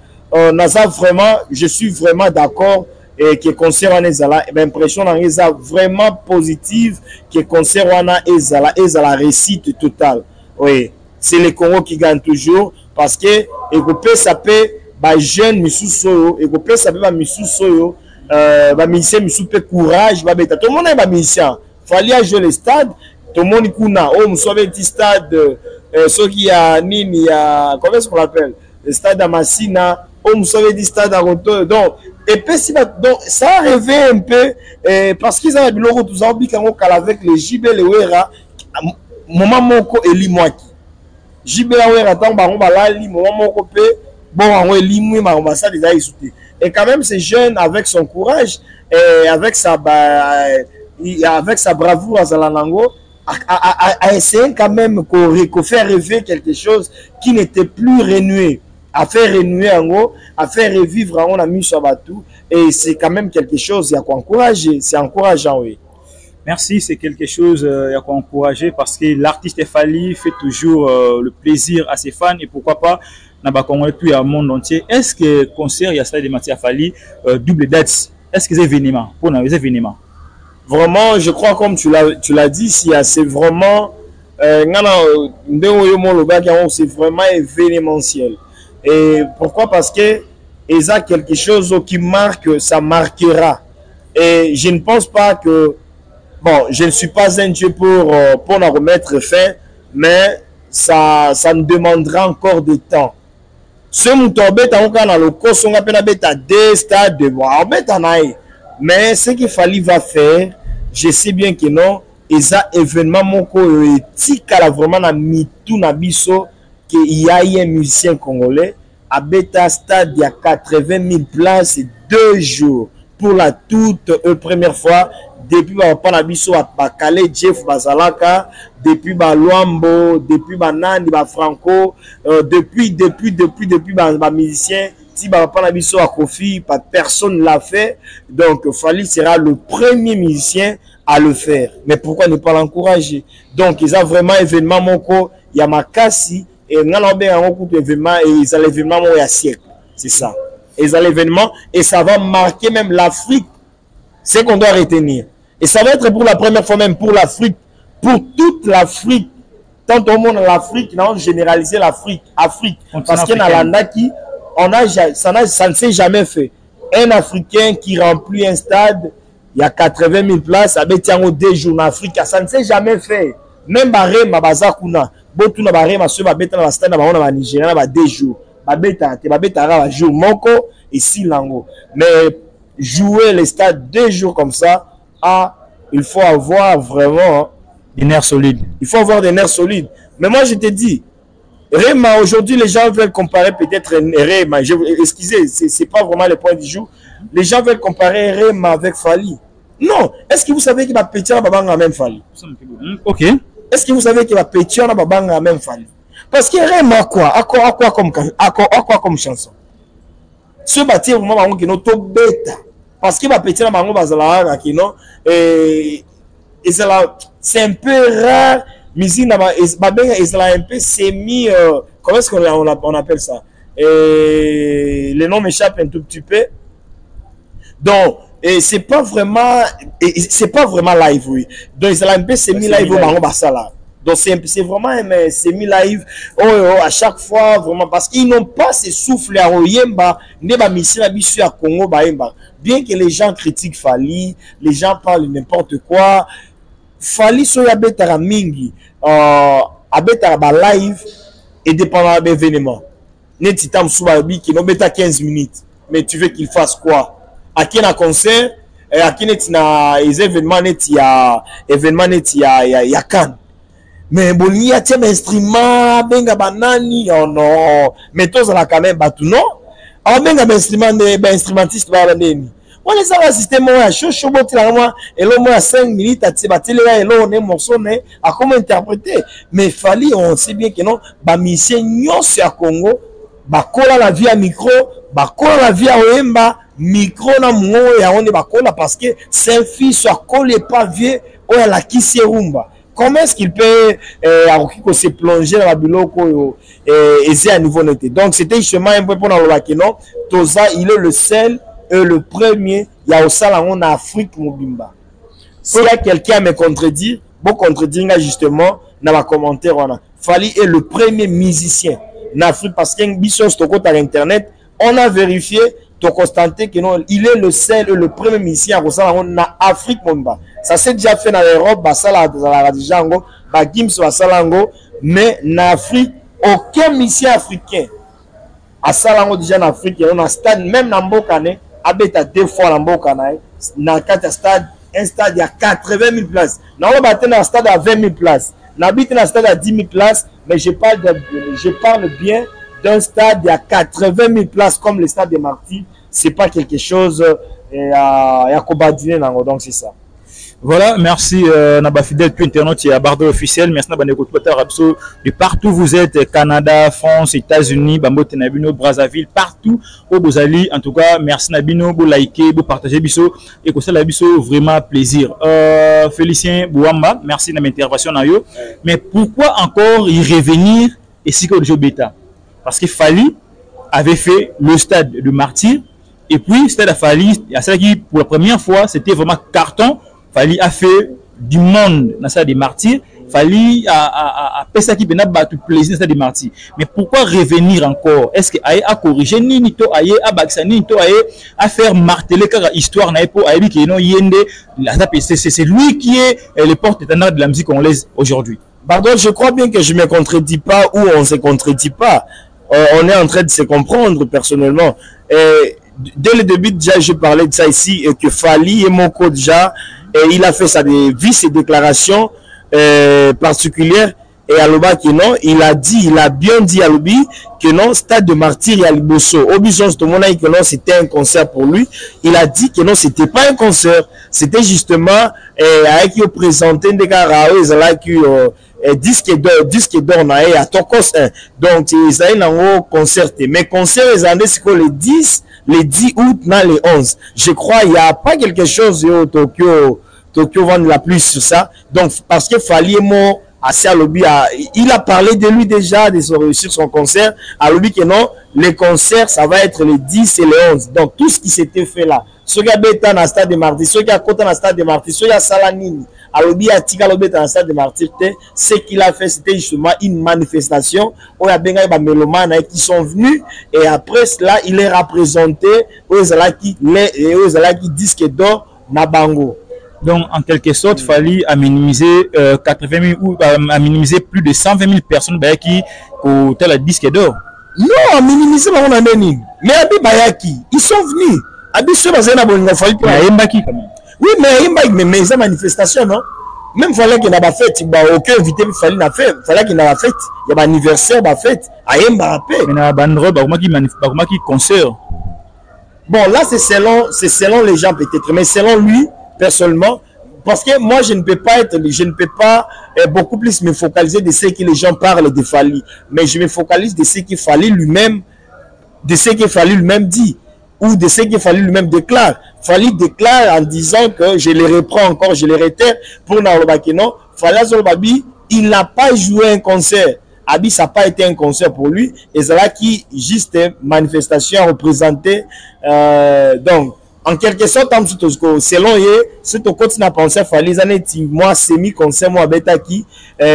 Naza vraiment, je suis vraiment d'accord. Et que concert wana ezala impression na eza vraiment positive, que concert wana ezala réussite totale. Oui, c'est le Congo qui gagne toujours parce que ekopé ça peut ba jeune misuso ekopé ça peut ba misuso ba musicien misupe courage ba beta tout le monde est ba musicien fallait jouer le stade tout le monde kuna oh musobe petit stade ceux qui a nini ya comment est-ce qu'on l'appelle le stade à Massina oh musobe petit stade à Roto donc et puis donc ça a rêvé un peu parce qu'ils ont biloko tous en bikango kala avec les JB le Wera moment moko elimwaki JB la Wera tant bango balali moment moko pe bon on elimwe ma ça déjà isouté et quand même ces jeunes avec son courage et avec sa bravoure à Zalanango a essayé quand même de faire rêver quelque chose qui n'était plus renoué, à faire renouer en haut, à faire revivre en haut la mise sur Batou, et c'est quand même quelque chose à encourager, c'est encourageant, oui. Merci, c'est quelque chose à encourager parce que l'artiste Fali fait toujours le plaisir à ses fans et pourquoi pas n'a Congolais puis au monde entier. Est-ce que concert il y a ça de Mathieu Fali double dates? Est-ce que c'est événement pour nous événements? Vraiment, je crois comme tu l'as dit, c'est vraiment c'est vraiment événementiel. Et pourquoi? Parce que il y a quelque chose qui marque, ça marquera. Et je ne pense pas que bon, je ne suis pas un Dieu pour en remettre fin, mais ça nous demandera encore du temps. Ce moutobe dans le cours on appelle des stades de bois. Mais ce qu'il fallait va faire, je sais bien que non, et ça événement moko tika vraiment na mitu na biso que il y a un musicien congolais à Beta Stade il y a 80 000 places 2 jours pour la toute première fois depuis ba biso à Bakale Jeff Bazalaka depuis ba Luambo depuis ba Nandi ba Franco depuis ba musicien si ba biso à Kofi pas personne l'a fait donc Fali sera le premier musicien à le faire mais pourquoi ne pas l'encourager donc ils ont vraiment événement moko ya makasi et ngana be en coup événement et ils ont l'événement il y a siècle c'est ça ils ont l'événement et ça va marquer même l'Afrique c'est qu'on doit retenir. Et ça va être pour la première fois même pour l'Afrique, pour toute l'Afrique. Tant au monde en Afrique, nous avons généralisé l'Afrique. Parce qu'il y a ça ne s'est jamais fait. Un Africain qui remplit un stade, il y a 80 000 places, avec 2 jours en Afrique, ça ne s'est jamais fait. même Rema baza kuna botu na Rema so ba beta na stade na ba na Nigeria ba 2 jours ba beta te ba beta ba jour moko ici lango mais jouer les stades 2 jours comme ça il faut avoir vraiment des nerfs solides. Il faut avoir des nerfs solides. Mais moi je te dis Rema, aujourd'hui, les gens veulent comparer peut-être Rema. Excusez, c'est pas vraiment le point du jour. Les gens veulent comparer Rema avec Fally. Non. Est-ce que vous savez qu'il va pétir la babanga même Fally? Ok. Est-ce que vous savez qu'il va pétir la babanga même Fally? Parce que Rema à quoi comme chanson? Ce bâtir au moment où il est bêta. Parce qu'il va pétir la babanga bazala qui non et c'est un peu rare. Musique un peu semi comment est-ce qu'on appelle ça le nom m'échappe un tout petit peu donc c'est pas vraiment live oui donc c'est un peu semi live donc c'est vraiment un semi live à chaque fois vraiment parce qu'ils n'ont pas ce souffle à Oyemba ne ba mission à Congo baemba bien que les gens critiquent Fally les gens parlent n'importe quoi Fally so ya betara mingi abetara ba live et dépendant de l'événement neti tam suba bi qui no beta 15 minutes mais tu veux qu'il fasse quoi à qui na concert à qui neti na les événements neti ya kan mais boni ya tiens instrument benga banani oh non mais tous la quand même batu non benga instrument de instrumentiste ba ndeni on les a assisté moi à chaud et l'homme à 5 minutes à tibatele et l'on est morceau à comment interpréter mais Fally on sait bien que non ba mission nyonso à Congo ba kola la vie à micro ba kola la vie à Oyemba micro na mongo ya on est ba kola parce que c'est un fils à coller pas vieux ou à la kisi rumba comment est-ce qu'il peut se plonger dans la biloko et c'est à niveau noté donc c'était justement un peu pour la non Toza il est le seul et le premier, il y a au salon en Afrique Mobimba. S'il y a quelqu'un à me contredire, bon contredire justement dans la commentaire on a. Fally est le premier musicien en Afrique parce qu'il y a une mission sur internet, on a vérifié, tu as constaté que non, il est le seul et le premier musicien au salon en Afrique Mobimba. Ça s'est déjà fait dans l'Europe, bah ça la Radijango, bah Gims wa Salango, mais en Afrique, aucun musicien africain à Salango déjà en Afrique, on a un stade même dans Mbokane. Abeta 2 fois la mboka na stade un stade à 80 000 places na on va un stade à 20 000 places n'habite un stade à 10 000 places mais je parle bien d'un stade à 80 000 places comme le stade des Martyrs c'est pas quelque chose à combattre donc c'est ça. Voilà, merci Naba Fidèle, puis internaute et à Bardo officiel. Merci Naba Nekotwata Rapso. De partout vous êtes, Canada, France, États-Unis, Bambo Tenabino, Brazzaville, partout où vous allez. En tout cas, merci Nabino, vous likez, vous partagez Bisso et que ça la Bisso vraiment plaisir. Félicien Bouamba, merci de l'intervention Nayo. Mais pourquoi encore y revenir et si que le jeu bêta? Parce que Fally avait fait le stade de Martyr et puis stade à Fally, à ça qui pour la première fois c'était vraiment carton. Fally a fait du monde dans ça des Martyrs. Fally a fait ça qui venait battre plaisir dans ça des Martyrs. Mais pourquoi revenir encore? Est-ce que a corrigé ni to aye a baksa ni to aye a faire marteler car histoire n'a pas aye qui non yende c'est lui qui est le porte-étendard de la musique congolaise aujourd'hui. Pardon, je crois bien que je me contredis pas ou on se contredit pas. On est en train de se comprendre personnellement. Dès le début déjà je parlais de ça ici et que Fally et Moko déjà et il a fait sa ses déclarations particulières et à Loba que non, il a bien dit à Lobi que non, stade de Martyr et à Liboso. Obison, tout le monde a dit que non, c'était un concert pour lui. Il a dit que non, c'était pas un concert. C'était justement avec qui présenté des carao, ils allaient qui disque d'or à Tokos 1. Donc ils allaient en concerté. Mais concert ils allaient c'est quoi les 10 août dans les 11. Je crois il y a pas quelque chose au Tokyo vend la plus sur ça. Donc parce que Fally est mort assez à Lobby, il a parlé de lui déjà de son réussir son concert à Lobby que non, les concerts ça va être les 10 et les 11. Donc tout ce qui s'était fait là, ceux qui habitent dans le stade de Martyr, ceux qui à côté dans le stade de Martyr, ceux qui à Salanine, à Lobby à Tika Lobby dans le stade de Martyr, ce qu'il a fait c'était justement une manifestation où il y a bien des mélomanes qui sont venus et après cela il est représenté aux qui disent que d'or na bango. Donc, en quelque sorte, il fallait à minimiser 80 000 ou à minimiser plus de 120 000 personnes qui ont tel disque d'or. Non, à minimiser, on a donné. Mais Abi Bayaki, ils sont venus. Abi Souma Zena Bolinga Fali. Oui, mais ils ont manifestation, non? Même fallait qu'il y ait une fête, aucun invité fallait la fête, fallait qu'il y ait une fête, il y a un anniversaire, une fête, à Yemba paix. Mais il y a un bandrole, qui concert. Bon, là c'est selon les gens peut-être, mais selon lui personnellement, parce que moi je ne peux pas beaucoup plus me focaliser de ce que les gens parlent de Fali, mais je me focalise de ce qu'il fallait lui-même, dit. Ou de ce qu'il fallait lui-même déclare. Fallait déclare en disant que, je les reprends encore, je les réitère, pour Naolobakino, Fala Zolbabi, il n'a pas joué un concert. Abi, ça n'a pas été un concert pour lui. Et c'est là qui, juste manifestation représentée. Donc, en quelque sorte, selon lui, c'est au côté de la pensée, Fallait moi, semi-concert, moi, Betaki,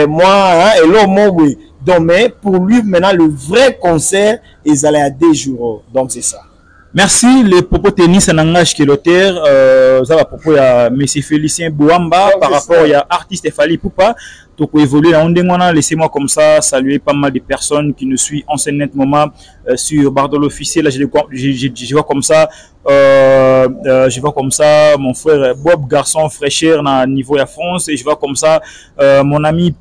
moi, et l'homme, moi, oui. Donc, mais pour lui, maintenant, le vrai concert, ils allaient à 2 jours. Donc, c'est ça. Merci. Les propos tennis en langage que l'auteur, ça va propos à M. Félicien Bouamba par rapport à artiste Fally Ipupa. Donc, évoluer en Ondengwana, laissez-moi comme ça saluer pas mal de personnes qui nous suivent en ce net moment sur Bardol officiel. Là, je vois comme ça, je vois comme ça mon frère Bob Garçon fraîcheur dans niveau à France, et je vois comme ça mon ami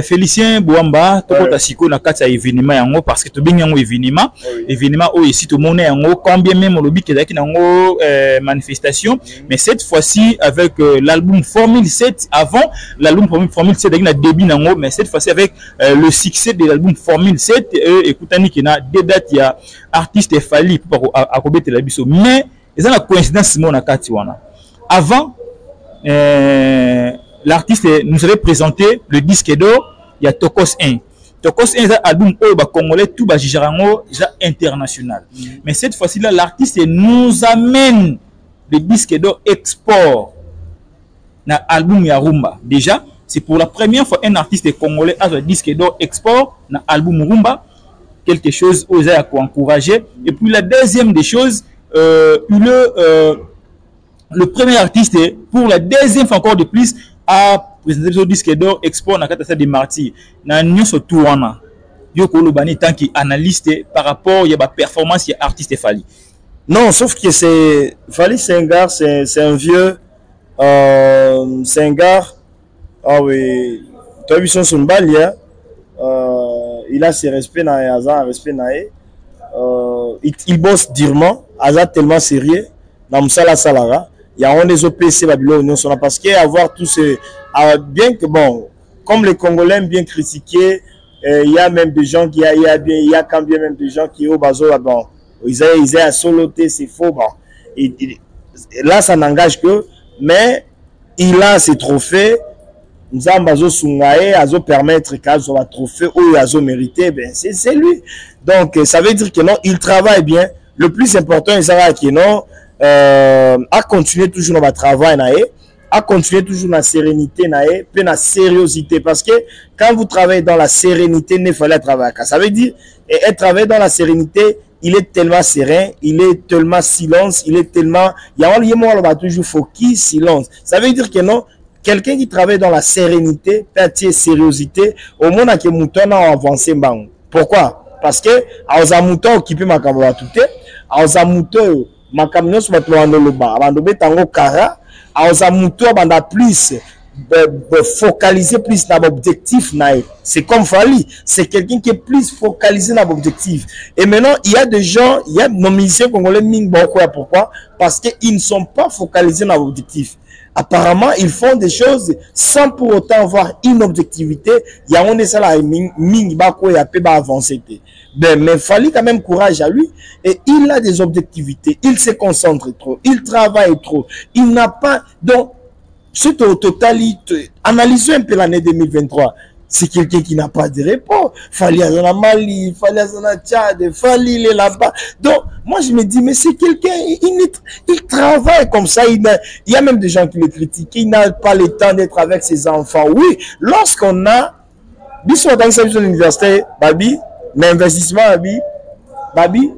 Félicien Bouamba. Toko tasiko na kati ya événement yango parce que to bien yango événement où ici tout le monde yango combien même le but qui nango manifestation, mais cette fois-ci avec l'album Formule 7. Avant l'album Formule 7 avec début nango, mais cette fois-ci avec le succès de l'album Formule 7, écoutez qui na deux dates, il y a artiste Fally pour à Kobete la biso, mais ils ont la coïncidence mon akati wana. Avant l'artiste nous avait présenté le disque d'or, il y a Tokos 1. Tokos 1 c'est un album congolais tout bas jirango international. Mais cette fois-ci là l'artiste nous amène le disque d'or export na album ya Rumba. Déjà, c'est pour la première fois un artiste congolais a un disque d'or export na album Rumba, quelque chose aux à encourager. Et puis la deuxième des choses, le premier artiste pour la deuxième fois encore de plus a présenté son disque d'or export na Katasa des Martyrs. Na nyonso touana. Yoko Lobani tant qu'analyste par rapport à la performance de l'artiste Fally. Non, sauf que c'est Fally, c'est un gars, c'est un vieux, c'est un gars. Ah oui, tu as vu son Balia, il a ses respects dans Azan, respect il bosse durement, Azan tellement sérieux, dans Msala Salara, il y a un des OPC Babylone, parce qu'avoir tous ces, bien que bon, comme les Congolais aiment bien critiquer, il y a même des gens qui, il y a quand même des gens qui au bazo, bon, ils ont à soloter, c'est faux, bon, et là ça n'engage que, mais il a ses trophées. Nous avons permettre qu'à un trophée ou à mérité, ben c'est lui. Donc ça veut dire que non, il travaille bien. Le plus important, il sera que non, à continuer toujours dans le travail, à continuer toujours dans la sérénité, puis dans la sériosité. Parce que quand vous travaillez dans la sérénité, il fallait travailler. Ça veut dire, et travailler dans la sérénité, il est tellement serein, il est tellement silence, il est tellement, il y a un moment où on va toujours focus, silence. Ça veut dire que non, quelqu'un qui travaille dans la sérénité, la sériosité, au moins que mouton a avancé. Pourquoi? Parce que à mouton occupé ma caméra tout à mouton ma camion sur le bas, avant de mettre en cara, à mouton banda plus focaliser plus dans l'objectif. C'est comme Fally, c'est quelqu'un qui est plus focalisé dans l'objectif. Et maintenant, il y a des gens, il y a nos musiciens congolais, pourquoi? Parce qu'ils ne sont pas focalisés dans l'objectif. Apparemment, ils font des choses sans pour autant avoir une objectivité. Il y a un de ça là, ming bako et après avancer. Mais Fally quand même courage à lui et il a des objectivités. Il se concentre trop, il travaille trop. Il n'a pas donc c'est au total. Analysez un peu l'année 2023. C'est quelqu'un qui n'a pas de réponse. Fally à Mali, Fally à Tchad, Fally il est là-bas. Donc, moi je me dis, mais c'est quelqu'un, il travaille comme ça. Il y a même des gens qui le critiquent. Il n'a pas le temps d'être avec ses enfants. Oui, lorsqu'on a, bisous dans l'université, Babi, l'investissement, Babi,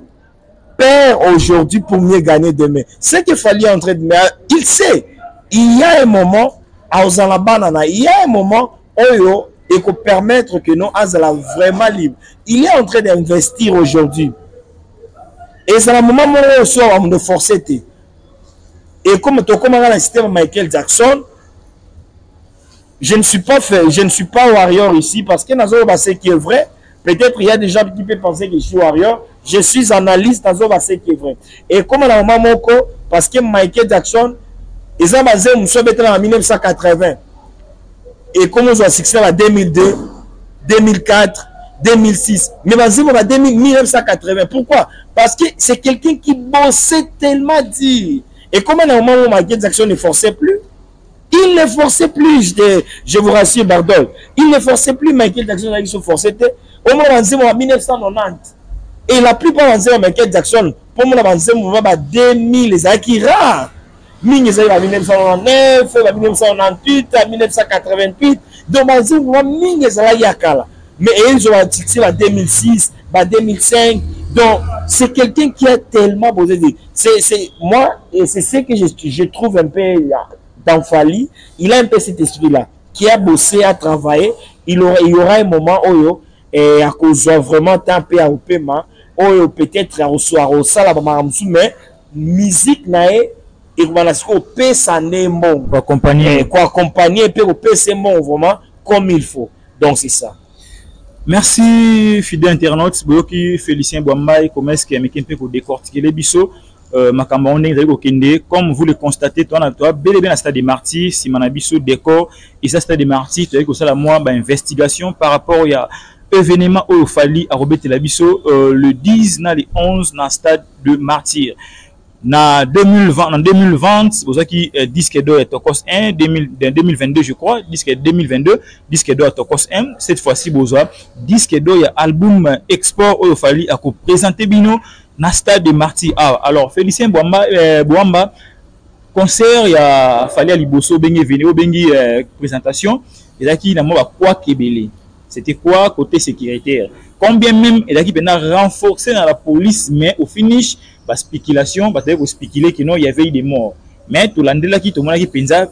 perd aujourd'hui pour mieux gagner demain. C'est qu'il fallait entrer demain. Il sait. il y a un moment il y a un moment où il peut permettre que nous soyons vraiment libres. Il est en train d'investir aujourd'hui. Et c'est le moment où on sort de forcer. Et comme tu as dans le système Michael Jackson, je ne suis pas warrior ici parce que dans ce qui est vrai, peut-être il y a des gens qui peuvent penser que je suis warrior. Je suis analyste dans ce qui est vrai. Et comme dans le moment où, parce que Michael Jackson, ils ont basé en 1980. Et comme on a succès en 2002, 2004, 2006. Mais basé en 1980. Pourquoi? Parce que c'est quelqu'un qui bossait tellement dire. Et comme dans le moment où Michael Jackson ne forçait plus, il ne forçait plus, je vous rassure, Bardol. Il ne forçait plus Michael Jackson à se forcer. Au moment en 1990. Et la plupart de Michael Jackson, pour moi, en 2000, les acquis rares. En 1999, en 1998, en 1988. Donc, mais ils ont titulé en 2006, en 2005. Donc, c'est quelqu'un qui a tellement besoin de... Moi, et c'est ce que je trouve un peu dans Fally. Il a un peu cet esprit-là, qui a bossé, a travaillé. Il y aura un moment où, et à cause vraiment temps à au paiement, où peut-être à recevoir au salaire, mais musique nae et comment est-ce qu'on paie ça n'est bon pour accompagner puis on paie c'est bon vraiment comme il faut. Donc c'est ça. Merci fidèle internaute Boyoki Félicien Bouamba comment est-ce qu'il y a quelqu'un peut décortiquer les bisous makambo on est au Kende comme vous le constatez toi bel et bien à stade des martyrs si manabiso décor et ça stade des martyrs tu as que ça la moi investigation par rapport à événement au Fally à Robert Telabiso le 10 na le 11 na stade de martyr na 2020 en 2020 vous qui disque d'or est Tokos 1 2022 je crois disque 2022 disque d'or Tokos 1 cette fois-ci boza disque d'or il y a album export au Fally à présenter bino na stade de martyr alors Félicien Bouamba concert il y a Fally à Liboso bengi venu bengi présentation et là qui na moi quoi kebele. C'était quoi côté sécuritaire? Combien même l'équipe a renforcé dans la police, mais au finish, la spéculation, parce que vous spéculez qu'il y avait eu des morts. Mais tout le monde qui tout le monde qui pensa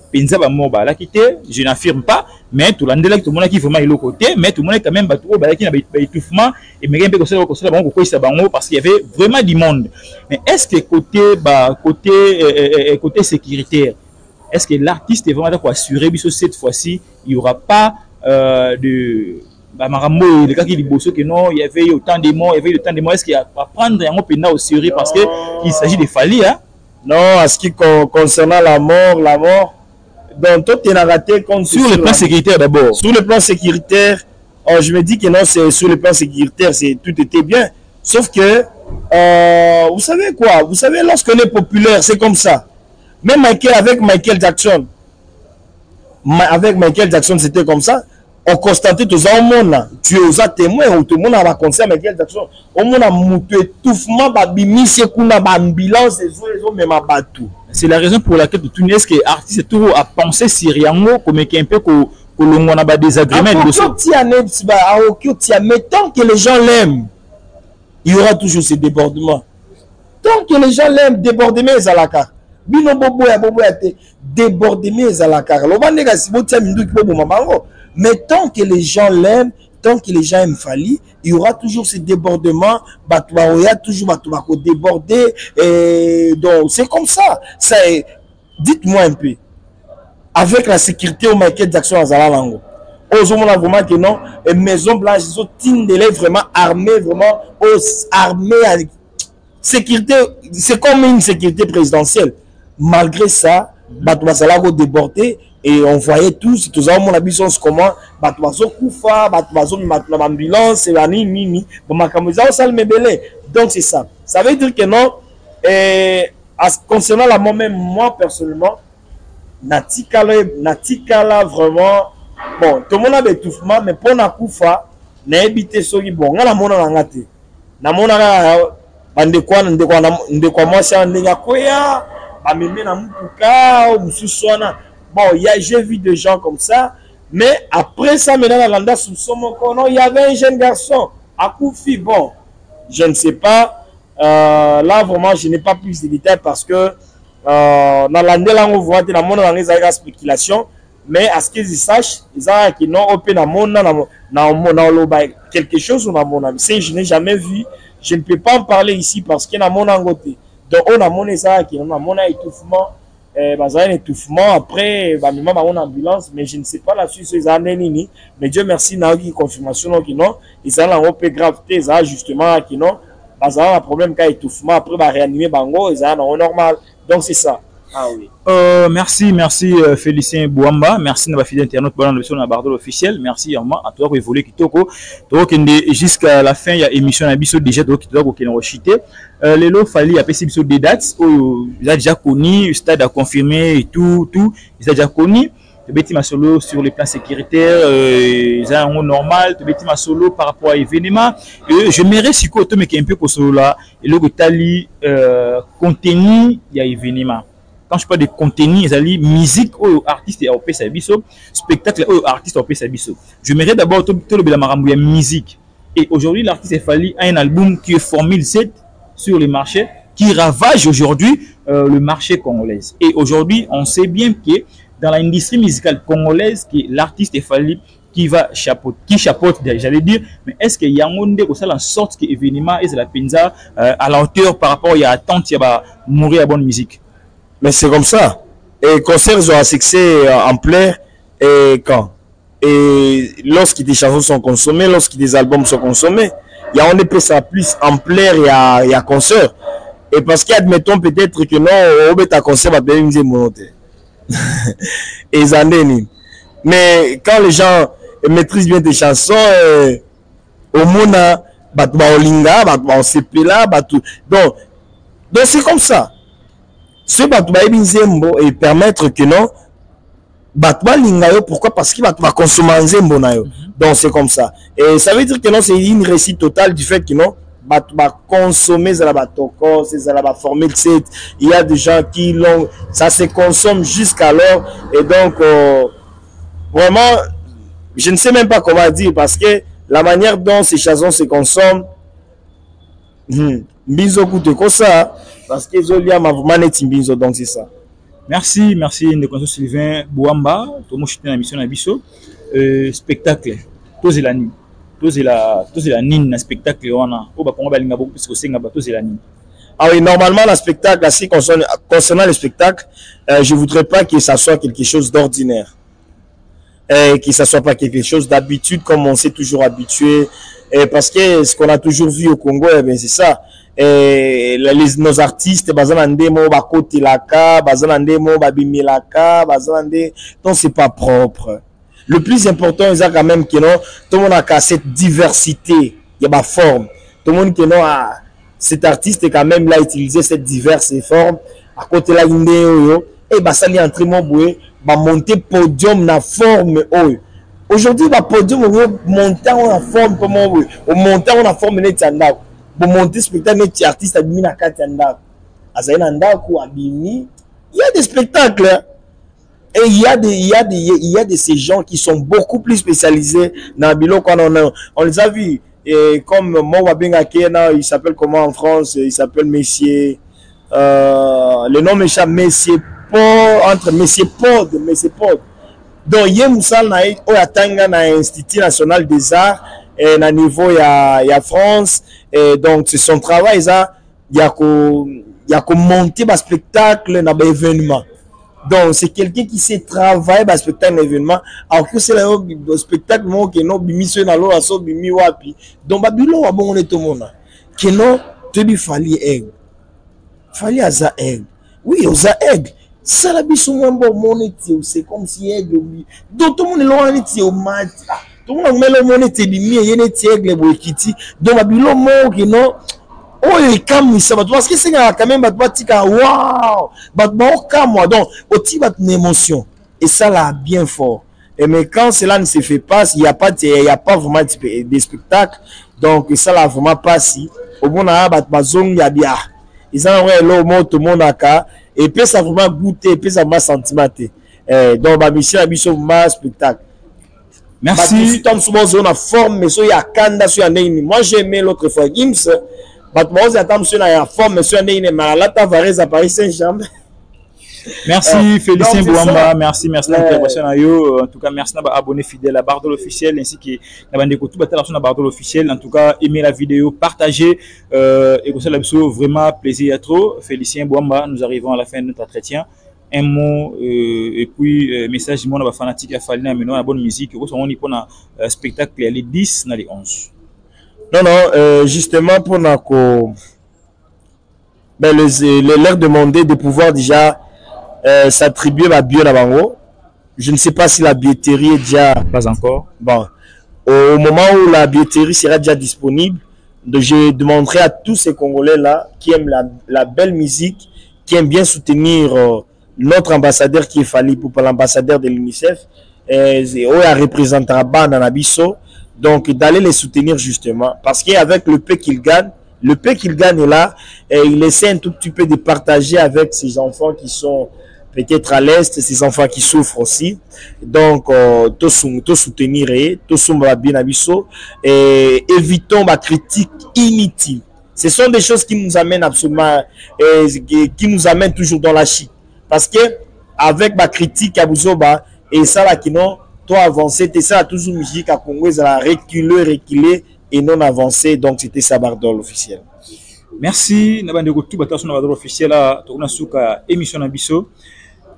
mort, là qui je n'affirme pas, mais tout le monde qui vraiment est le côté, mais tout le monde quand même trop qui n'a pas étouffement et mais bien que parce qu'il y avait vraiment du monde. Mais est-ce que côté sécuritaire, est-ce que l'artiste est vraiment d'accord assuré que cette fois-ci il n'y aura pas de Marambo, les gars qui disent que non, il y avait autant de morts, est-ce qu'il y a à prendre un peu au sérieux parce qu'il s'agit de Fally, hein? Non, à ce qui concernant la mort, donc tout est raté sur le plan sécuritaire d'abord. Sur le plan sécuritaire, je me dis que non, c'est sur le plan sécuritaire, tout était bien. Sauf que, vous savez quoi? Vous savez, lorsqu'on est populaire, c'est comme ça. Même avec Michael Jackson, c'était comme ça. On constatait tous en monde, tu es aux témoins, ou tout le monde a raconté à Michael Jackson. Au monde a monté étouffement, bimi, c'est qu'on a ambulance, même à tout. C'est la raison pour laquelle tout est-ce que l'artiste est toujours à penser sérieux comme un peu que l'on a des agréments. Mais tant que les gens l'aiment, il y aura toujours ces débordements. Tant que les gens l'aiment, débordements à la carte. Bino bobo ya débordements à la carte. Mais tant que les gens l'aiment, tant que les gens aiment Fally, il y aura toujours ces débordements. Il y a toujours déborder. Donc, c'est comme ça. Dites-moi un peu. Avec la sécurité au Michael Jackson à Zalalango. Aux hommes, vraiment que non. Et Maison Blanche, ils sont vraiment armés, vraiment armés. Sécurité, c'est comme une sécurité présidentielle. Malgré ça, Batouazalago débordé. Et on voyait tous mon habitude comment ambulance donc c'est ça. Ça veut dire que non, concernant la moi-même, moi personnellement, Natikala vraiment, bon, tout le monde a des étouffements, mais pour na koufa, na habité soki bon, na mona ngate. Na mona ndekwa moi ça ndeka koya, ba meme na mutuka, mususwana. Bon, j'ai vu des gens comme ça, mais après ça, maintenant, il y avait un jeune garçon à Koufi. Bon, je ne sais pas. Là, vraiment, je n'ai pas plus de détails parce que dans l'andela on voit dans monde dans les spéculation mais à ce qu'ils sachent ils ont qui non open dans monde dans quelque chose on a mon ami c'est je n'ai jamais vu je ne peux pas en parler ici parce que dans mon côté donc on a mon ça qui on a mon étouffement un étouffement après même en ambulance mais je ne sais pas là-dessus ces années ni mais Dieu merci n'a eu confirmation qui non ils ont la peu gravité ça justement qui non un problème quand étouffement après va réanimer bango ils ont normal donc c'est ça. Ah oui. Merci Félicien Bouamba, merci de fidèle internaute pendant le son à Bardol officiel, merci à toi pour évoluer kitoko. Donc jusqu'à la fin il y a émission à biso déjà donc kitoko qui est rechuté. Les lots fallait appeler biso des dates où ils ont déjà connu, le stade a confirmé et tout, ils ont déjà connu. Tu bêtis ma solo sur les plans sécuritaires, ils ont un normal, tu bêtis ma solo par rapport à l'événement. Je m'irais si quoi mais qui est un peu pour cela et le tali contenu il y a événement. Quand je parle de contenu, c'est musique ou artiste et opé sabiso, spectacle ou artiste opé sabiso. Je m'irais d'abord tout le belamarambou il y a musique. Et aujourd'hui l'artiste a fallu un album qui est Formule 7 sur les marchés, qui ravage aujourd'hui le marché congolais. Et aujourd'hui on sait bien que dans l'industrie musicale congolaise, que l'artiste est fallu qui va chapeaute, j'allais dire, mais est-ce qu'il y a un monde où ça en sorte que l'événement est la penza à la hauteur par rapport à attente, il va mourir à bonne musique? Mais c'est comme ça. Et concerts ont un succès ampleur et quand? Et lorsque des chansons sont consommées, lorsque des albums sont consommés, il y a on peut ça plus ampleur et il y a concert. Et parce qu'admettons peut-être que non, on ta concert va bien une monter. Et mais quand les gens maîtrisent bien des chansons au monde olinga on CP là donc c'est comme ça ce et permettre que non pourquoi parce qu'il va consommer nzembo na yo donc c'est comme ça et ça veut dire que non c'est une réussite totale du fait que non consommer la formule 7 il y a des gens qui l'ont ça se consomme jusqu'alors et donc vraiment je ne sais même pas comment dire parce que la manière dont ces chansons se consomment biso coûte comme ça parce que zolia ma vraiment net biso donc c'est ça. Merci Ndekonzo Sylvain Bouamba to mo chute na mission na biso spectacle poser la nuit. Tous la nine na spectacle wana o ba kongo balinga beaucoup parce que c'est ngaba tous la nine. Ah oui, normalement la spectacle ainsi concernant le spectacle, je voudrais pas que ça soit quelque chose d'ordinaire. Que ça soit pas quelque chose d'habitude comme on s'est toujours habitué parce que ce qu'on a toujours vu au Congo c'est ça. Nos artistes bazanandemo ba kotelaka, bazanandemo ba bimilaka, bazanande donc c'est pas propre. Le plus important, c'est quand même que non, tout le monde a cette diversité, il y a ma forme. Tout le monde qui non, cet artiste est quand même là utiliser cette diverses formes. À côté là, et bah ça lui entre mon boué, bah monter podium na forme. Aujourd'hui, bah podium monter en forme comment on monter en forme net tanda. Pour monter spectacle net artiste abimi na katanda. Azaina ndako abimi. Il y a des spectacles. Et il y a de ces gens qui sont beaucoup plus spécialisés dans le bilo quand on les a vus. Et comme moi, il s'appelle comment en France? Il s'appelle Messier. Le nom m'échappe, Messier Paul, entre Messier Paul. Donc, il y a Moussal Tanga dans l'Institut National des Arts, et à niveau, il y a France. Et donc, c'est son travail, ça. Il y a qu'on monter un spectacle dans l'événement. Donc, c'est quelqu'un qui sait travailler dans le spectacle d'événement. Alors que c'est le spectacle qui non bimisé dans l'eau, so bimi wapi. Donc, babilo a bon tout le monde. Que non, te lui fallait aigle. Fallait à ça aigle. Oui, aux aigle. Ça la biso mon monété, c'est comme si aigle. Donc, tout le monde est loin de au mat. Tout le monde met le monété bimi et yene aigle bo kiti. Donc, babilo mo que non. Oh, il est calme, ça va. Parce que c'est quand même, waouh, donc, aussi, une émotion. Et ça, là, bien fort. Et mais quand cela ne se fait pas, il n'y a pas vraiment de spectacle. Donc, ça, là, vraiment pas si. Au bon, il y a bien. Ils ont un tout le monde a cas. Et puis, ça vraiment goûter, et puis, ça va sentimenté. Donc, ma mission, la mission, ma spectacle. Merci. Moi, j'ai aimé l'autre fois, Gims. Monsieur na ya forme monsieur na ine malata Varese à Paris Saint-Germain. Merci Félicien Bouamba, merci Ouais. l'intervention. En tout cas, merci d'avoir abonné fidèle à Bardol officiel ainsi que tout à Bardol officiel. En tout cas, aimez la vidéo, partagez et ça vraiment plaisir à trop. Félicien Bouamba, nous arrivons à la fin de notre entretien. Un mot et puis message moi na fanatique à Falina mais non la bonne musique. On y prend un spectacle les 10 dans les 11. Non, justement pour leur demander de pouvoir déjà s'attribuer ma bio à Bango. Je ne sais pas si la billetterie est déjà... Pas encore. Bon, au moment où la billetterie sera déjà disponible, je demanderai à tous ces Congolais-là qui aiment la belle musique, qui aiment bien soutenir notre ambassadeur qui est Fally Ipupa, l'ambassadeur de l'UNICEF, et à représenter Nabiso, donc d'aller les soutenir justement. Parce qu'avec le peu qu'il gagne est là, et il essaie un tout petit peu de partager avec ses enfants qui sont peut-être à l'Est, ces enfants qui souffrent aussi. Donc, tout soutenir et tout et évitons ma critique inutile. Ce sont des choses qui nous amènent absolument, qui nous amènent toujours dans la chute. Parce que, avec ma critique à Bouzoba, et ça là qui non, toi avancé, t'es ça toujours musique à Congo, ça a reculé et non avancé. Donc, c'était ça Bardol officiel. Merci. Nous avons tout battu sur Bardol officiel là. Nous avons émission Nabiso.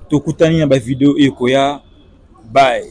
Tokutani na ba vidéo ekoya. Bye.